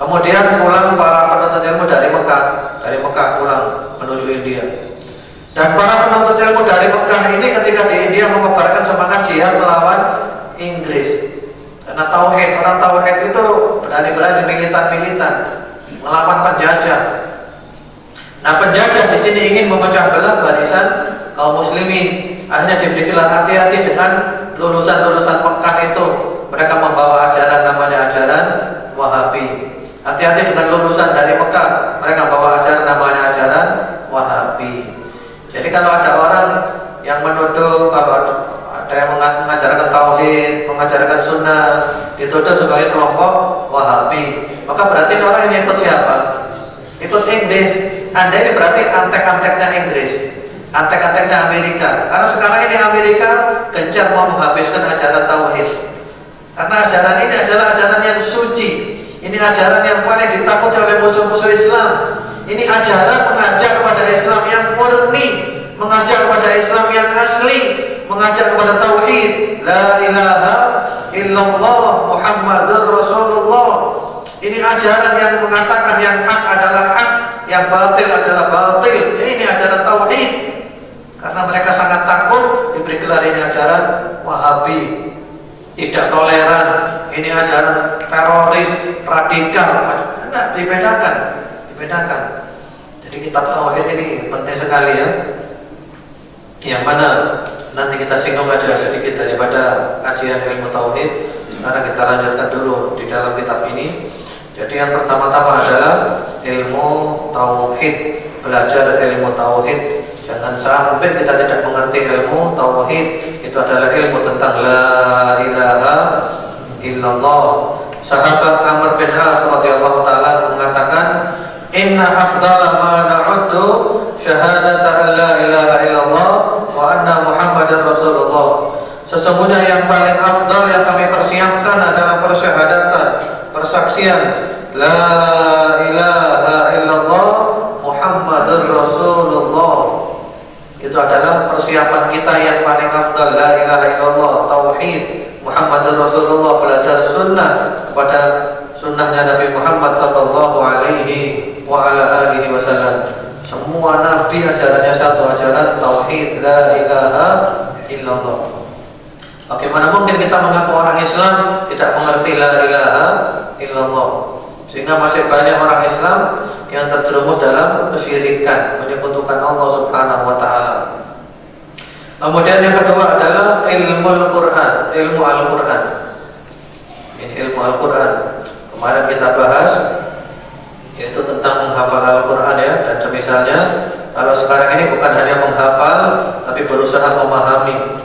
Kemudian pulang para penuntut ilmu dari Mekah pulang menuju India. Dan para penuntut ilmu dari Mekah ini ketika di India mengobarkan semangat jihad melawan Inggris. Karena tauhid, orang tauhid itu berani-berani militan-militan melawan penjajah. Nah, penjajah di sini ingin memecah belah barisan kaum muslimin. Akhirnya diberi gelar hati-hati dengan lulusan-lulusan Mekah itu. mereka membawa ajaran namanya ajaran Wahabi. Hati-hati dengan lulusan dari Mekah, mereka bawa ajaran namanya ajaran Wahabi. Jadi kalau ada orang yang menuduh, kalau ada yang mengajarkan tauhid, mengajarkan sunnah, dituduh sebagai kelompok Wahabi, maka berarti orang ini ikut siapa? Ikut Inggris. Anda ini berarti antek-anteknya Inggris, antek-anteknya Amerika. Karena sekarang ini Amerika gencar mau menghabiskan ajaran tauhid. Karena ajaran ini adalah ajaran yang suci. Ini ajaran yang paling ditakuti oleh musuh-musuh Islam. Ini ajaran mengajak kepada Islam yang murni, mengajak kepada Islam yang asli, mengajak kepada tauhid, la ilaha illallah Muhammadur Rasulullah. Ini ajaran yang mengatakan yang hak adalah hak, yang batil adalah batil. Ini ajaran tauhid. Karena mereka sangat takut diberi gelar ini ajaran Wahabi, tidak toleran, ini ajaran teroris, radikal. Tidak, dibedakan. Jadi kitab tauhid ini penting sekali ya. Yang mana nanti kita singgung aja sedikit daripada kajian ilmu tauhid. Sekarang kita lanjutkan dulu di dalam kitab ini. Jadi yang pertama-tama adalah ilmu tauhid, belajar ilmu tauhid. Jangan sampai kita tidak mengerti ilmu tauhid. Itu adalah ilmu tentang la ilaha illallah. Sahabat Amr bin As radhiyallahu taala mengatakan, "Inna afdala ma na'uddu syahadata an la ilaha illallah wa anna Muhammadar Rasulullah." Sesungguhnya yang paling afdal yang kami persiapkan adalah persyahadatan, persaksian la ilaha illallah Muhammadur Rasulullah. Itu adalah persiapan kita yang paling afdal. La ilaha illallah, tauhid, Muhammadur Rasulullah, belajar sunnah kepada sunnahnya Nabi Muhammad sallallahu alaihi wa ala alihi wasallam. Semua nabi ajarannya satu, ajaran tauhid, la ilaha illallah. Bagaimana mungkin kita mengaku orang Islam tidak mengerti la ilaha illallah? Sehingga masih banyak orang Islam yang terjerumus dalam kesyirikan, menyekutukan Allah Subhanahu wa taala. Kemudian yang kedua adalah ilmu Al-Qur'an, ilmu Al-Qur'an. Ini ilmu Al-Qur'an. Kemarin kita bahas yaitu tentang menghafal Al-Qur'an ya, dan semisalnya. Kalau sekarang ini bukan hanya menghafal tapi berusaha memahami.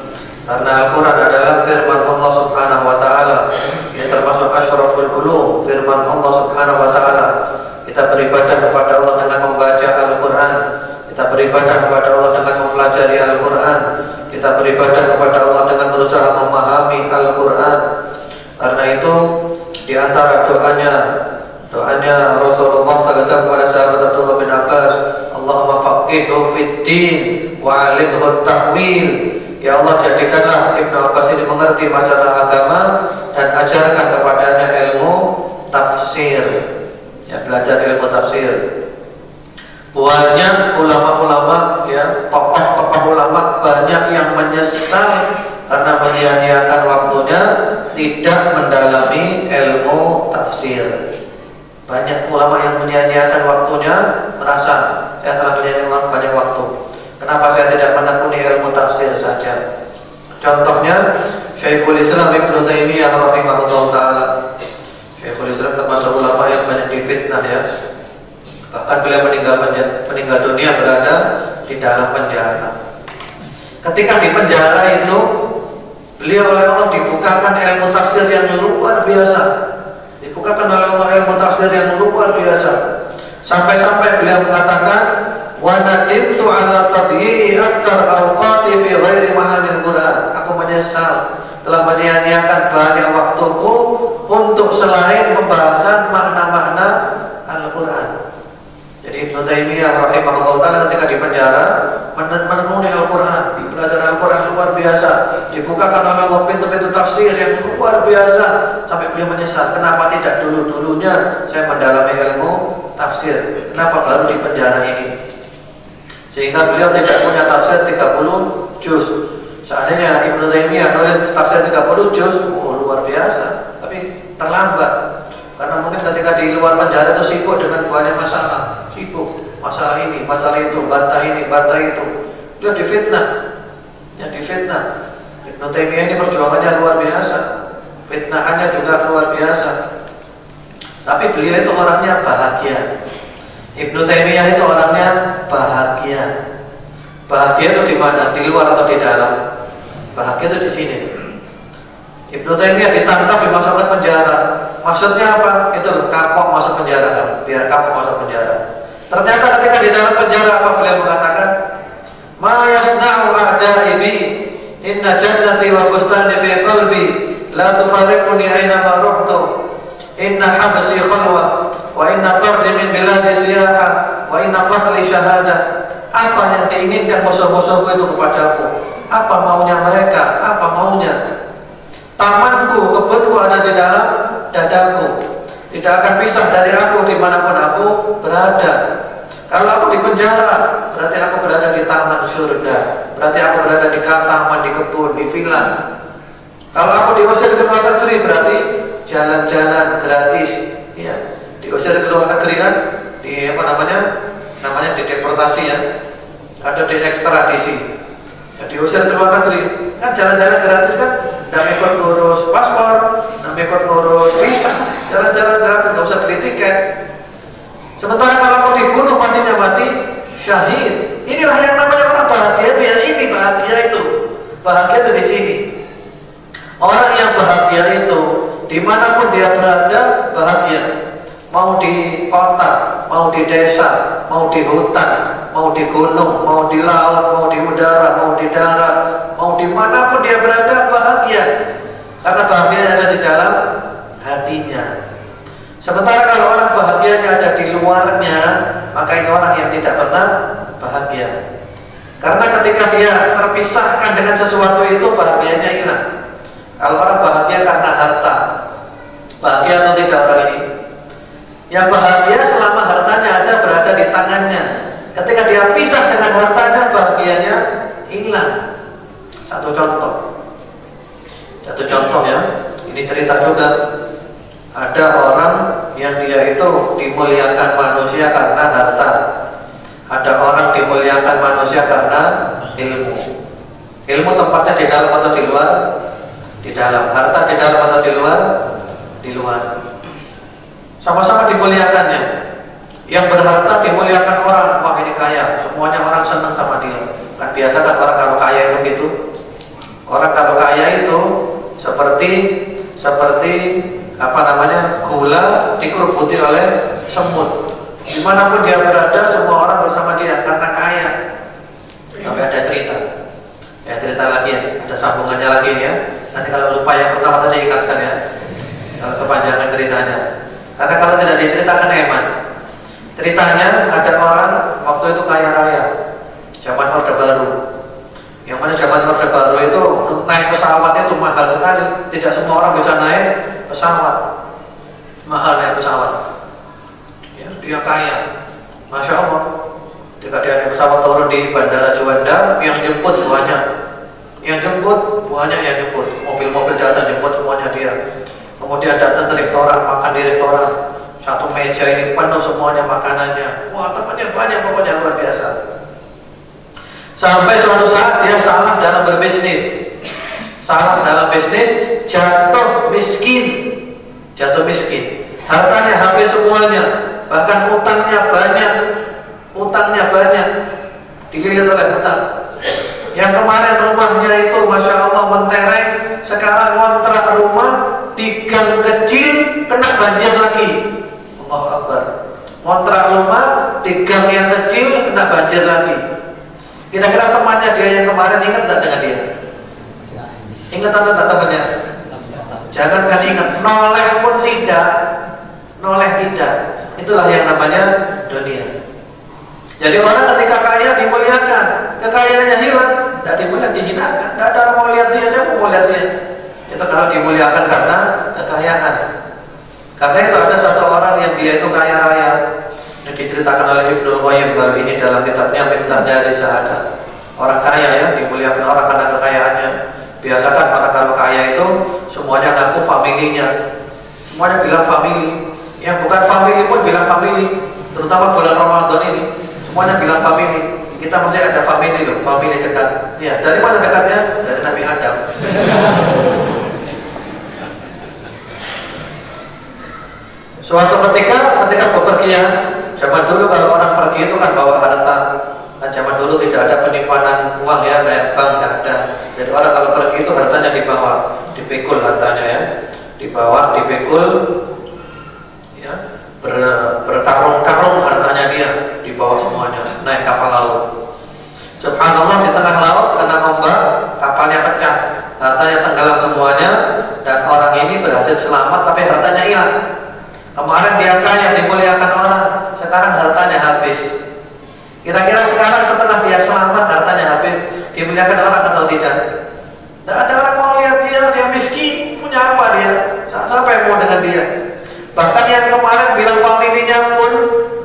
Karena Al-Quran adalah firman Allah Subhanahu wa taala. Ini termasuk asyraful ulum, firman Allah Subhanahu wa taala. Kita beribadah kepada Allah dengan membaca Al-Quran. Kita beribadah kepada Allah dengan mempelajari Al-Quran. Kita beribadah kepada Allah dengan berusaha memahami Al-Quran. Karena itu di antara doanya Rasulullah SAW kepada sahabat Abdullah bin Abbas, Allahumma faqihhu fid din wa 'allimhu ta'wil. Ya Allah, jadikanlah Ibnu Abbas ini mengerti masalah agama dan ajarkan kepadanya ilmu tafsir. Ya, belajar ilmu tafsir. Banyak ulama-ulama ya, tokoh-tokoh ulama banyak yang menyesal karena menyia-nyiakan waktunya tidak mendalami ilmu tafsir. Banyak ulama yang menyia-nyiakan waktunya, merasa saya telah menyia-nyiakan banyak waktu. Kenapa saya tidak menekuni ilmu tafsir saja? Contohnya Syekhul Islam Ibnu Taimiyah rahimahullah taala. Syekhul Islam termasuk ulama yang banyak difitnah ya. Bahkan beliau meninggal dunia berada di dalam penjara. Ketika di penjara itu, beliau oleh Allah dibukakan ilmu tafsir yang luar biasa. Dibukakan oleh Allah ilmu tafsir yang luar biasa. Sampai-sampai beliau mengatakan, wa nadimtu ala tadyi'i aktar awqati fi ghairi ma'anil Quran. Aku menyesal telah menyia-nyiakan banyak waktuku untuk selain pembahasan makna-makna Al-Quran. Jadi Ibnu Taimiyah rahimahullah ta'ala ketika di penjara menekuni Al-Quran, belajar Al-Quran luar biasa, dibukakan oleh Allah pintu-pintu tafsir yang luar biasa, sampai beliau menyesal, kenapa tidak dulu-dulunya saya mendalami ilmu tafsir, kenapa baru di penjara ini? Sehingga beliau tidak punya tafsir 30 juz. Seandainya Ibnu Taimiyah nulis tafsir 30 juz, luar biasa, tapi terlambat. Karena mungkin ketika di luar penjara itu sibuk dengan banyak masalah, sibuk masalah ini, masalah itu, bantah ini, bantah itu. Beliau difitnah, ya difitnah. Ibnu Taimiyah ini perjuangannya luar biasa. fitnahannya juga luar biasa. Tapi beliau itu orangnya bahagia. Ibnu Taimiyah itu orangnya bahagia. Bahagia itu di mana? Di luar atau di dalam? Bahagia itu di sini. Ibnu Taimiyah ditangkap, dimasukkan penjara. Maksudnya apa? Itu kapok masuk penjara, biar kapok masuk penjara. Ternyata ketika di dalam penjara apa beliau mengatakan? Ma yasna'u a'da'i, inna jannati wa bustani fi qalbi, la tufariquni aina ma ruhtu. Inna habsi khalwa, wa inna tardi min biladi siyaha, wa inna qatli syahadah. Apa yang diinginkan musuh-musuhku itu kepadaku? Apa maunya mereka? Apa maunya? Tamanku, kebunku ada di dalam dadaku. Tidak akan pisah dari aku dimanapun aku berada. Kalau aku di penjara, berarti aku berada di taman surga. Berarti aku berada di taman, di kebun, di villa. Kalau aku diusir ke luar negeri, berarti jalan-jalan gratis. Ya, diusir ke luar negeri kan? Di apa namanya? Namanya dideportasi ya. Ada di ekstradisi. Ya, diusir ke luar negeri. Kan jalan-jalan gratis kan? Tidak ikut ngurus paspor, tidak ikut ngurus visa, jalan-jalan gratis, nggak usah beli tiket. Sementara kalau mau dibunuh matinya mati syahid. Inilah yang namanya orang bahagia itu ya, ini bahagia itu. Bahagia itu di sini. Orang yang bahagia itu dimanapun dia berada bahagia. Mau di kota, mau di desa, mau di hutan, mau di gunung, mau di laut, mau di udara, mau di darat, mau dimanapun dia berada bahagia. Karena bahagia ada di dalam hatinya. Sementara kalau orang bahagianya ada di luarnya, maka ini orang yang tidak pernah bahagia. Karena ketika dia terpisahkan dengan sesuatu itu, bahagianya hilang. Kalau orang bahagia karena harta, bahagia atau tidak orang ini? Yang bahagia selama hartanya ada berada di tangannya. Ketika dia pisah dengan hartanya, bahagianya hilang. Satu contoh ya. Ini cerita juga. Ada orang yang dia itu dimuliakan manusia karena harta. Ada orang dimuliakan manusia karena ilmu. Ilmu tempatnya di dalam atau di luar? Di dalam. Harta di dalam atau di luar? Di luar. Sama-sama dimuliakannya. Yang berharta dimuliakan orang, wah ini kaya, semuanya orang senang sama dia. Kan biasa kan orang kalau kaya itu gitu. Orang kalau kaya itu seperti apa namanya, gula dikerubuti oleh semut. Dimanapun dia berada, semua orang bersama dia karena kaya. Sampai ada cerita. Ya cerita lagi ya, ada sambungannya lagi ya. Nanti kalau lupa yang pertama tadi ingatkan ya. Kalau kepanjangan ceritanya. Karena kalau tidak diceritakan hemat. Ceritanya ada orang waktu itu kaya raya, zaman Orde Baru. Yang mana zaman Orde Baru itu naik pesawatnya itu mahal sekali. Tidak semua orang bisa naik pesawat. Mahal naik pesawat. Ya, dia kaya, masya Allah. Ketika dia naik pesawat turun di Bandara Juanda, yang jemput banyak. Yang jemput banyak, yang jemput. Mobil-mobil datang jemput semuanya dia. Kemudian datang ke restoran, makan di restoran. Satu meja ini penuh semuanya makanannya. Wah, temannya banyak, pokoknya luar biasa. Sampai suatu saat dia salah dalam berbisnis. Salah dalam bisnis, jatuh miskin. Jatuh miskin. Hartanya habis semuanya. Bahkan utangnya banyak. Utangnya banyak. Dililit oleh hutang. Yang kemarin rumahnya itu masya Allah mentereng. Sekarang ngontrak rumah di gang kecil kena banjir lagi. Allahu Akbar. Ngontrak rumah di gang yang kecil kena banjir lagi. Kira-kira temannya dia yang kemarin ingat tak dengan dia? Ingat atau tak temannya? Jangankan ingat, noleh pun tidak. Noleh tidak. Itulah yang namanya dunia. Jadi orang ketika kaya dimuliakan, kekayaannya hilang, tidak dimuliakan, dihinakan. Tidak ada orang mau lihat dia, siapa mau lihat dia? Itu kalau dimuliakan karena kekayaan. Karena itu ada satu orang yang dia itu kaya raya. Ini diceritakan oleh Ibnu Qayyim baru ini dalam kitabnya Miftah dari Syahadah. Orang kaya ya dimuliakan orang karena kekayaannya. Biasakan orang kalau kaya itu semuanya ngaku familinya. Semuanya bilang family. Yang bukan family pun bilang family. Terutama bulan Ramadan ini, semuanya bilang family. Kita masih ada family loh, family dekat. Ya, dari mana dekatnya? Dari Nabi Adam. Suatu ketika bepergian, zaman dulu kalau orang pergi itu kan bawa harta. Nah, zaman dulu tidak ada penyimpanan uang ya, kayak bank nggak ada. Jadi orang kalau pergi itu hartanya dibawa, dipikul hartanya ya, dibawa, dipikul, ya, berkarung-karung hartanya dia, dibawa semuanya, naik kapal laut. Subhanallah, di tengah laut kena ombak, kapalnya pecah, hartanya tenggelam semuanya, dan orang ini berhasil selamat tapi hartanya hilang. Kemarin dia kaya, dimuliakan orang, sekarang hartanya habis. Kira-kira sekarang setelah dia selamat, hartanya habis, dimuliakan orang atau tidak? Tidak ada orang mau lihat dia miskin, punya apa dia? Siapa yang mau dengan dia? Bahkan yang kemarin bilang familinya pun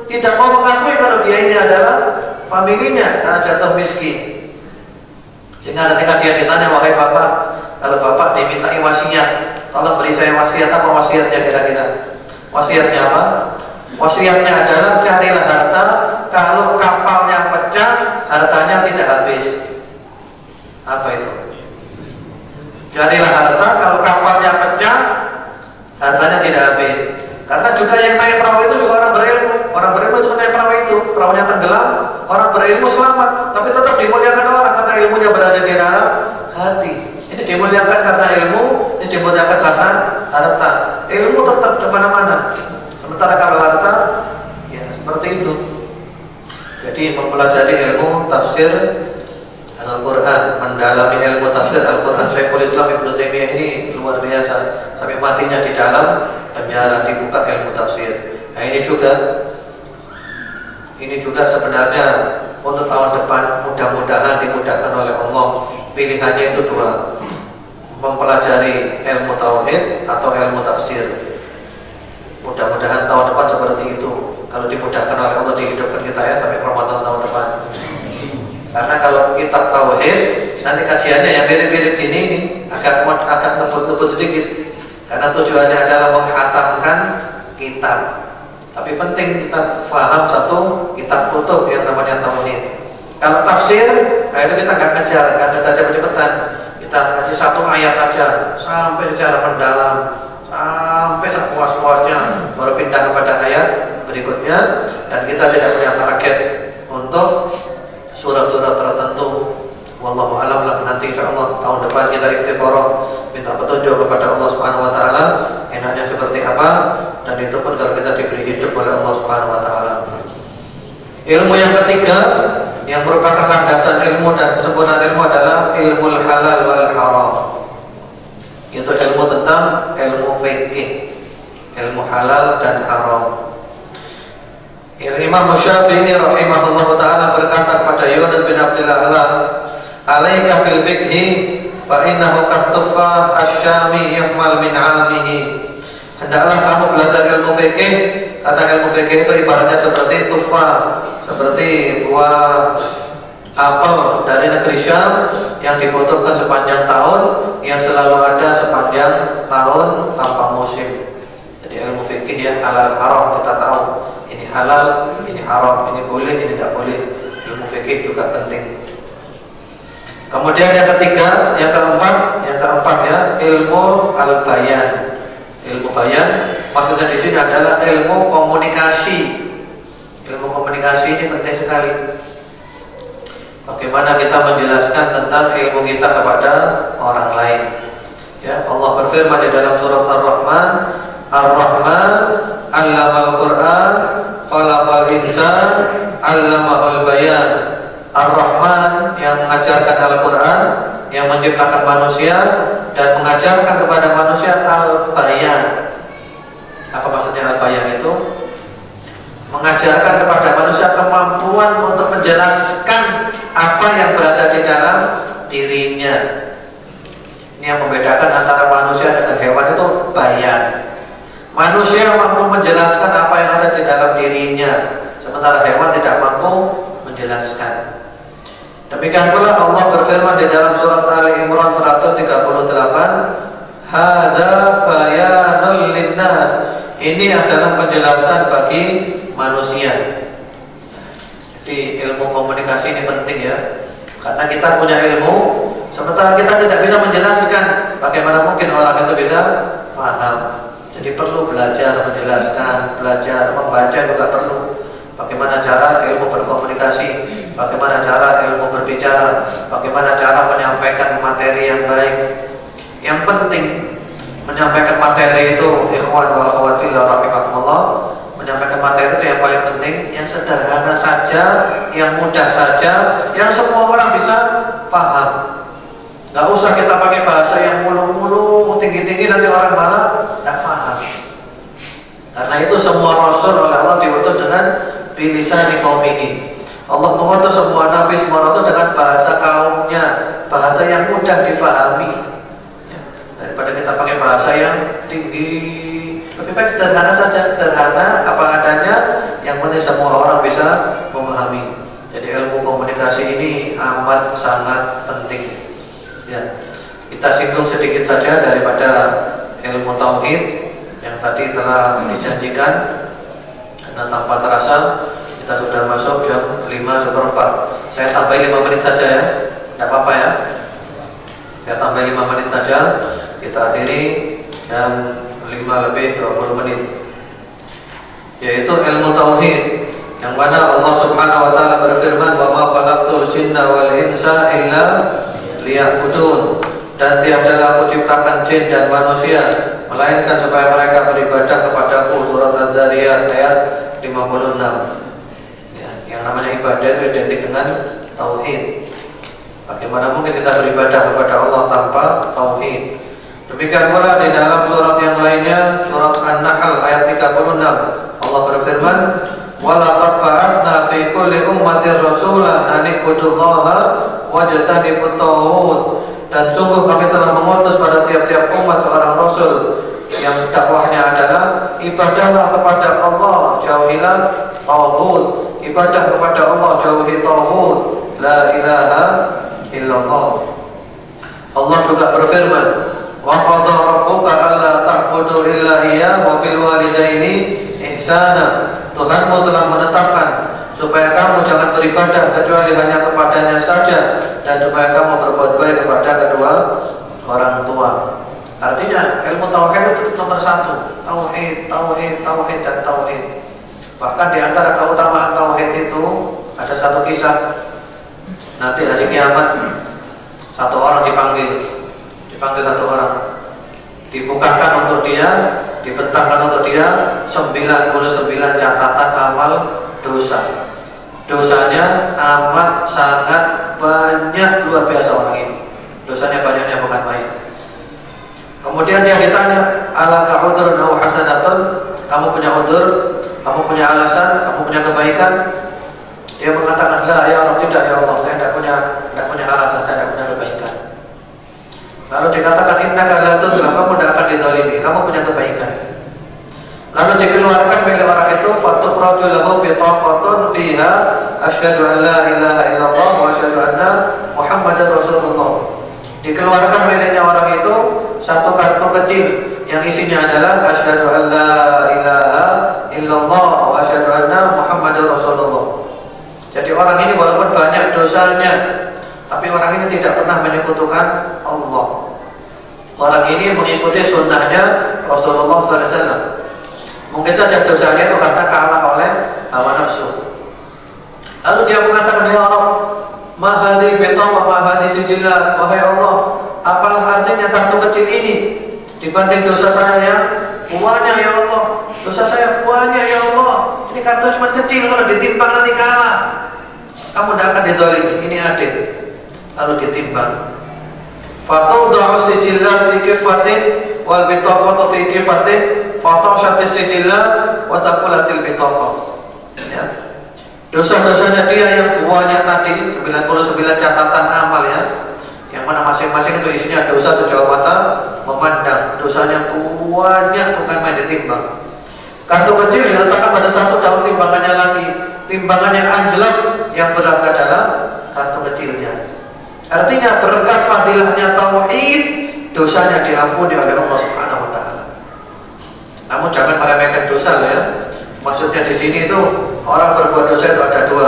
tidak mau mengakui kalau dia ini adalah familinya karena jatuh miskin. Sehingga ketika dia ditanya, wahai bapak, kalau bapak dimintai wasiat, tolong beri saya wasiat, apa wasiatnya kira-kira? Wasiatnya apa? Wasiatnya adalah carilah harta, kalau kapalnya pecah, hartanya tidak habis. Apa itu? Carilah harta, kalau kapalnya pecah, hartanya tidak habis. Karena juga yang naik perahu itu juga orang berilmu. Orang berilmu itu naik perahu itu, perahunya tenggelam, orang berilmu selamat, tapi tetap dimuliakan orang karena ilmunya berada di dalam hati. Ini dimuliakan karena ilmu, ini dimuliakan karena harta. Ilmu tetap di mana-mana. Sementara kalau harta, ya seperti itu. Jadi mempelajari ilmu tafsir Al-Quran, mendalami ilmu tafsir Al-Quran, Syekhul Islam Ibnu Taimiyah ini luar biasa. Sampai matinya di dalam penjara dibuka ilmu tafsir. Nah ini juga sebenarnya untuk tahun depan mudah-mudahan dimudahkan oleh Allah. Pilihannya itu dua, mempelajari ilmu tauhid atau ilmu tafsir. Mudah-mudahan tahun depan seperti itu. Kalau dimudahkan oleh Allah dihidupkan kita ya sampai Ramadan tahun depan. Karena kalau kitab tauhid nanti kajiannya yang mirip-mirip ini agak ngebut-ngebut sedikit. Karena tujuannya adalah menghatamkan kitab. Tapi penting kita paham satu kitab kutub yang namanya tauhid. Kalau tafsir, nah itu kita nggak kejar, nggak cepet-cepetan. Kita kasih satu ayat aja sampai secara mendalam, sampai sepuas-puasnya, baru pindah kepada ayat berikutnya. Dan kita tidak punya target untuk surat-surat tertentu. Wallahu a'lam lah, nanti insyaallah tahun depan kita istiqoroh minta petunjuk kepada Allah Subhanahu wa taala enaknya seperti apa, dan itu pun kalau kita diberi hidup oleh Allah Subhanahu wa taala. Ilmu yang ketiga yang merupakan landasan ilmu dan kesempurnaan ilmu adalah ilmu halal wal haram. Itu ilmu tentang ilmu fikih, ilmu halal dan haram. Imam Syafi'i rahimahullah taala berkata kepada Yunus bin Abdullah, "Alaika bil fikhi fa innahu qatfa asy-syami yahmal min 'amihi." Hendaklah kamu belajar ilmu fikih karena ilmu fikih itu ibaratnya seperti tufah, seperti buah apel dari negeri Syam yang dibutuhkan sepanjang tahun, yang selalu ada sepanjang tahun tanpa musim. Jadi ilmu fikih ya halal haram kita tahu. Ini halal, ini haram, ini boleh, ini tidak boleh. Ilmu fikih juga penting. Kemudian yang ketiga, yang keempat ya, ilmu al-bayan. Ilmu bayan maksudnya di sini adalah ilmu komunikasi. Ilmu komunikasi ini penting sekali. Bagaimana kita menjelaskan tentang ilmu kita kepada orang lain. Ya, Allah berfirman di dalam surat Ar-Rahman, Ar-Rahman 'allamal Qur'an, khalaqal insan, 'allamahul bayan. Ar-Rahman yang mengajarkan Al-Quran, yang menciptakan manusia dan mengajarkan kepada manusia al-bayan. Apa maksudnya al-bayan itu? Mengajarkan kepada manusia kemampuan untuk menjelaskan apa yang berada di dalam dirinya. Ini yang membedakan antara manusia dengan hewan itu bayan. Manusia mampu menjelaskan apa yang ada di dalam dirinya, sementara hewan tidak mampu menjelaskan. Demikian pula Allah berfirman di dalam surat Ali Imran 138, "Hadza bayanul linnas." Ini adalah penjelasan bagi manusia. Jadi ilmu komunikasi ini penting ya. Karena kita punya ilmu, sementara kita tidak bisa menjelaskan, bagaimana mungkin orang itu bisa paham. Jadi perlu belajar menjelaskan, belajar membaca juga perlu. Bagaimana cara ilmu berkomunikasi, bagaimana cara ilmu berbicara, bagaimana cara menyampaikan materi yang baik. Yang penting menyampaikan materi itu, ikhwan wa akhwat fillah rahimakumullah, menyampaikan materi itu yang paling penting, yang sederhana saja, yang mudah saja, yang semua orang bisa paham. Gak usah kita pakai bahasa yang mulu-mulu, tinggi-tinggi, nanti orang malah tidak paham. Karena itu semua Rasul oleh Allah diutus dengan bilisani qaumihi. Allah mengutus semua Nabi, semua Rasul dengan bahasa kaumnya, bahasa yang mudah dipahami. Ya, daripada kita pakai bahasa yang tinggi, lebih baik sederhana saja, sederhana apa adanya, yang penting semua orang bisa memahami. Jadi ilmu komunikasi ini amat sangat penting. Ya, kita singgung sedikit saja daripada ilmu tauhid yang tadi telah dijanjikan, karena tanpa terasa kita sudah masuk jam 5:15. Saya tambah 5 menit saja ya, tidak apa-apa ya. Saya tambah 5 menit saja, kita akhiri jam 5:20, yaitu ilmu tauhid, yang mana Allah Subhanahu wa taala berfirman, "Wa ma khalaqtul jinna wal insa illa liya'budun." Dan tiadalah aku ciptakan jin dan manusia melainkan supaya mereka beribadah kepadaku. Surat Az-Zariyat ayat 56. Ya, yang namanya ibadah itu identik dengan tauhid. Bagaimana mungkin kita beribadah kepada Allah tanpa tauhid? Demikian pula di dalam surat yang lainnya, surat An-Nahl ayat 36, Allah berfirman, "Walaqad ba'atsna fi kulli ummatin rasulan an ibudullaha wajtanibut taghut." Dan sungguh kami telah mengutus pada tiap-tiap umat seorang rasul yang dakwahnya adalah ibadahlah kepada Allah, jauhilah taghut. Ibadah kepada Allah, jauhi taghut. La ilaha illallah. Allah juga berfirman, "Wa qadha rabbuka alla ta'budu illa iyyahu wa bil walidaini ihsana." Tuhanmu telah menetapkan supaya kamu jangan beribadah kecuali hanya kepadanya saja, dan supaya kamu berbuat baik kepada kedua orang tua. Artinya ilmu tauhid itu nomor 1. Tauhid, tauhid, tauhid, dan tauhid. Bahkan di antara keutamaan tauhid itu ada satu kisah. Nanti hari kiamat satu orang dipanggil satu orang, dibukakan untuk dia, dibentangkan untuk dia 99 catatan amal dosa. Dosanya amat sangat banyak, luar biasa orang ini. Dosanya banyaknya bukan main. Kemudian dia ditanya, "Alaka udhrun aw hasanatun?" Kamu punya udzur, kamu punya alasan, kamu punya kebaikan? Dia mengatakan, "La ya Rabb, tidak ya Allah, saya tidak punya alasan, saya tidak punya kebaikan." Lalu dikatakan, "Innaka la tudlam," kamu tidak akan dizalimi, kamu punya kebaikan. Lalu dikeluarkan milik orang itu, fatukhraju lahu bitaqatun fiha asyhadu an la ilaha illallah wa asyhadu anna Muhammadar Rasulullah. Dikeluarkan miliknya orang itu satu kartu kecil yang isinya adalah asyhadu an la ilaha illallah wa asyhadu anna Muhammadar Rasulullah. Jadi orang ini walaupun banyak dosanya, tapi orang ini tidak pernah menyekutukan Allah. Orang ini mengikuti sunnahnya Rasulullah SAW. Mungkin saja dosanya itu karena kalah oleh hawa nafsu. Lalu dia mengatakan, "Ya Allah, ma hadhihi bitaqah, ma hadhihi sijillat." Wahai Allah, apalah artinya kartu kecil ini dibanding dosa saya yang banyak ya Allah. Dosa saya banyak ya Allah. Ini kartu cuma kecil, kalau ditimbang nanti kalah. Kamu tidak akan dizalimi, ini adil. Lalu ditimbang. Fatudhu sijillat fi kifatin wal bitaqatu fi kifatin. Fatoshatis sijillat wa taqulatil bitaqah. Ya. Dosa-dosanya dia yang banyak tadi 99 catatan amal ya, yang mana masing-masing itu isinya dosa sejauh mata memandang. Dosanya banyak, bukan main ditimbang. Kartu kecil diletakkan pada satu daun timbangannya lagi. Timbangannya anjlok, yang berat adalah kartu kecilnya. Artinya berkat fadilahnya tauhid, dosanya diampuni oleh Allah Subhanahu wa taala. Namun jangan meremehkan dosa ya. Maksudnya di sini itu orang berbuat dosa itu ada dua.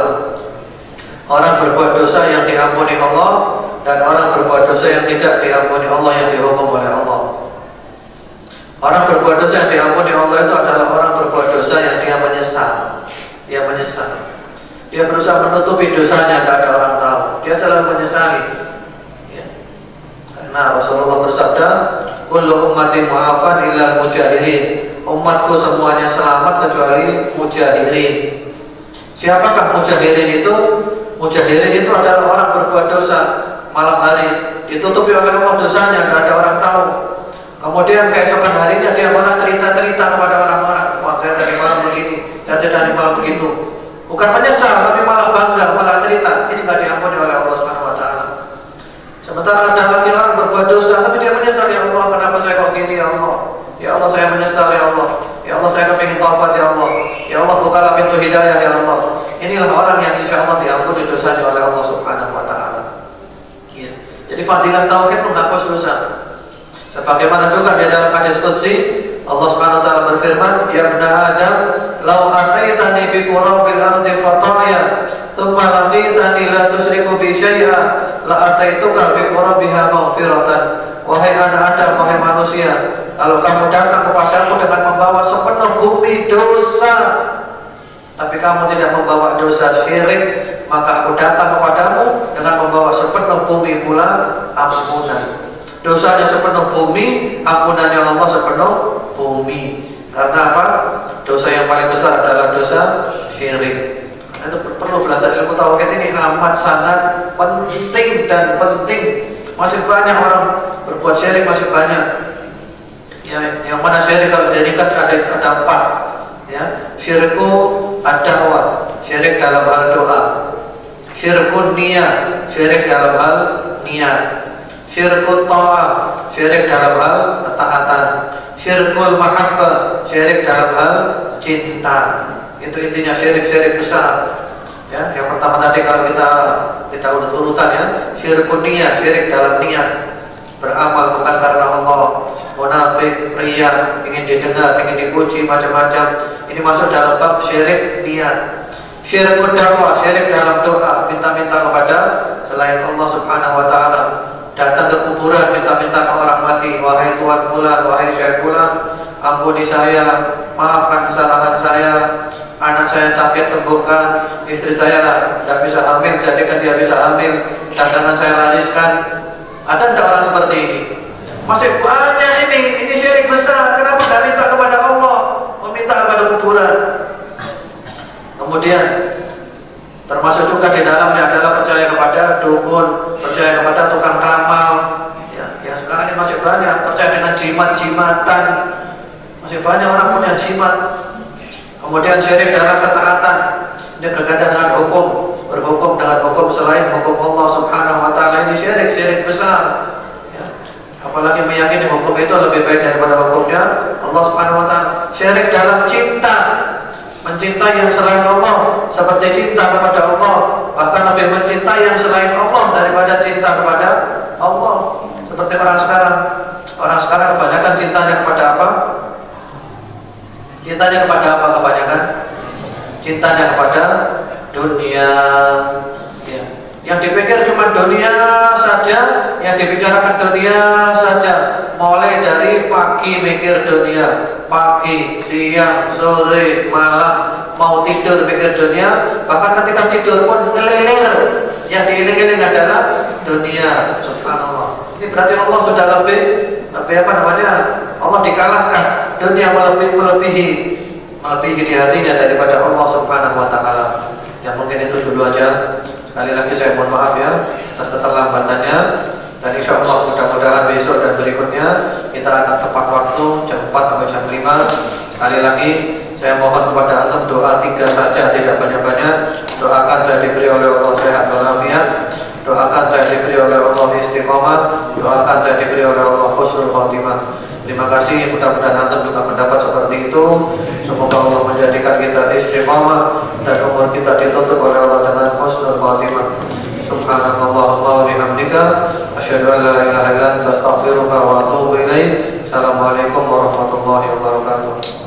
Orang berbuat dosa yang diampuni Allah, dan orang berbuat dosa yang tidak diampuni Allah, yang dihukum oleh Allah. Orang berbuat dosa yang diampuni Allah itu adalah orang berbuat dosa yang dia menyesal. Dia menyesal. Dia berusaha menutupi dosanya, tidak ada orang tahu. Dia selalu menyesali. Ya. Karena Rasulullah bersabda, "Kullu ummati mu'afan illal mujahirin." Umatku semuanya selamat kecuali mujahirin. Siapakah mujahirin itu? Mujahirin itu adalah orang berbuat dosa malam hari, ditutupi oleh Allah dosanya, tidak ada orang tahu. Kemudian keesokan harinya dia malah cerita-cerita kepada orang-orang, wah saya tadi malam begini, saya tadi malam begitu. Bukan menyesal, tapi malah bangga, malah cerita. Ini tidak diampuni oleh Allah Subhanahu Wa Taala. Sementara ada lagi orang berbuat dosa, tapi dia menyesal, ya Allah, kenapa saya kok gini, ya Allah? Ya Allah, saya menyesal, ya Allah. Ya Allah, saya kepingin taubat, ya Allah. Ya Allah, bukalah pintu hidayah, ya Allah. Inilah orang yang insya Allah diampuni dosanya oleh Allah Subhanahu Wa Taala. Ya. Jadi fadilah tauhid menghapus dosa. Sebagaimana juga di dalam hadis qudsi, Allah Subhanahu wa taala berfirman, "Ya ibna Adam, law ataitani bi qurabil ardi khataya, thumma laqitani la tusyriku bi syai'a, la ataituka bi qurabiha maghfiratan." Wahai anak Adam, wahai manusia, kalau kamu datang kepadaku dengan membawa sepenuh bumi dosa, tapi kamu tidak membawa dosa syirik, maka aku datang kepadamu dengan membawa sepenuh bumi pula ampunan. Dosanya sepenuh bumi, ampunannya Allah sepenuh bumi. Karena apa? Dosa yang paling besar adalah dosa syirik. Karena itu perlu belajar ilmu tauhid ini amat sangat penting dan penting. Masih banyak orang berbuat syirik, masih banyak. Ya, yang mana syirik kalau dijadikan ada 4. Ya, syirku ad-da'wah, syirik dalam hal doa. Syirkun niyah, syirik dalam hal niat. Syirkul ta'ah, syirik dalam hal ketaatan. Syirkul mahabbah, syirik dalam hal cinta. Itu intinya syirik-syirik besar. Ya, yang pertama tadi kalau kita urut-urutan ya, syirkun niyah, syirik dalam niat. Beramal bukan karena Allah. Munafik, riya, ingin didengar, ingin dipuji, macam-macam. Ini masuk dalam bab syirik niat. Syirkul dakwah, syirik dalam doa, minta-minta kepada selain Allah Subhanahu wa taala. Datang ke kuburan minta-minta ke orang mati, wahai Tuhan fulan, wahai Syekh fulan, ampuni saya, maafkan kesalahan saya, anak saya sakit sembuhkan, istri saya tidak bisa hamil jadikan dia bisa hamil, dagangan saya lariskan. Ada tidak orang seperti ini? Masih banyak ini syirik besar. Kenapa tidak minta kepada Allah, meminta kepada kuburan? Kemudian termasuk juga di dalamnya adalah percaya kepada dukun, percaya kepada tukang ramal. Ya sekarang ini masih banyak percaya dengan jimat-jimatan. Masih banyak orang punya jimat. Kemudian syirik dalam ketaatan. Ini berkaitan dengan hukum, berhukum dengan hukum selain hukum Allah Subhanahu wa taala. Ini syirik besar. Ya. Apalagi meyakini hukum itu lebih baik daripada hukumnya Allah Subhanahu wa taala. Syirik dalam cinta. Mencintai yang selain Allah seperti cinta kepada Allah, bahkan lebih mencintai yang selain Allah daripada cinta kepada Allah. Seperti orang sekarang kebanyakan cintanya kepada apa? Cintanya kepada apa kebanyakan? Cintanya kepada dunia. Ya. Yang dipikir cuma dunia saja, yang dibicarakan dunia saja. Mulai dari pagi mikir dunia, pagi, siang, sore, malam, mau tidur mikir dunia, bahkan ketika tidur pun ngelilir. Yang diiling-iling adalah dunia. Subhanallah. Ini berarti Allah sudah lebih apa namanya? Allah dikalahkan. Dunia melebihi di hatinya daripada Allah Subhanahu wa taala. Ya mungkin itu dulu aja. Sekali lagi saya mohon maaf ya atas keterlambatannya. Dan insya Allah mudah-mudahan besok dan berikutnya kita akan tepat waktu jam 4 sampai jam 5. Sekali lagi saya mohon kepada antum doa 3 saja, tidak banyak-banyak. Doakan saya diberi oleh Allah sehat walafiat. Doakan saya diberi oleh Allah istiqomah. Doakan saya diberi oleh Allah husnul khotimah. Terima kasih, mudah-mudahan antum juga mendapat seperti itu. Semoga Allah menjadikan kita istiqomah dan umur kita ditutup oleh Allah dengan husnul khotimah. Subhanallahumma wa bihamdika asyhadu an la ilaha illa anta astaghfiruka wa atubu ilaik. Assalamualaikum warahmatullahi wabarakatuh.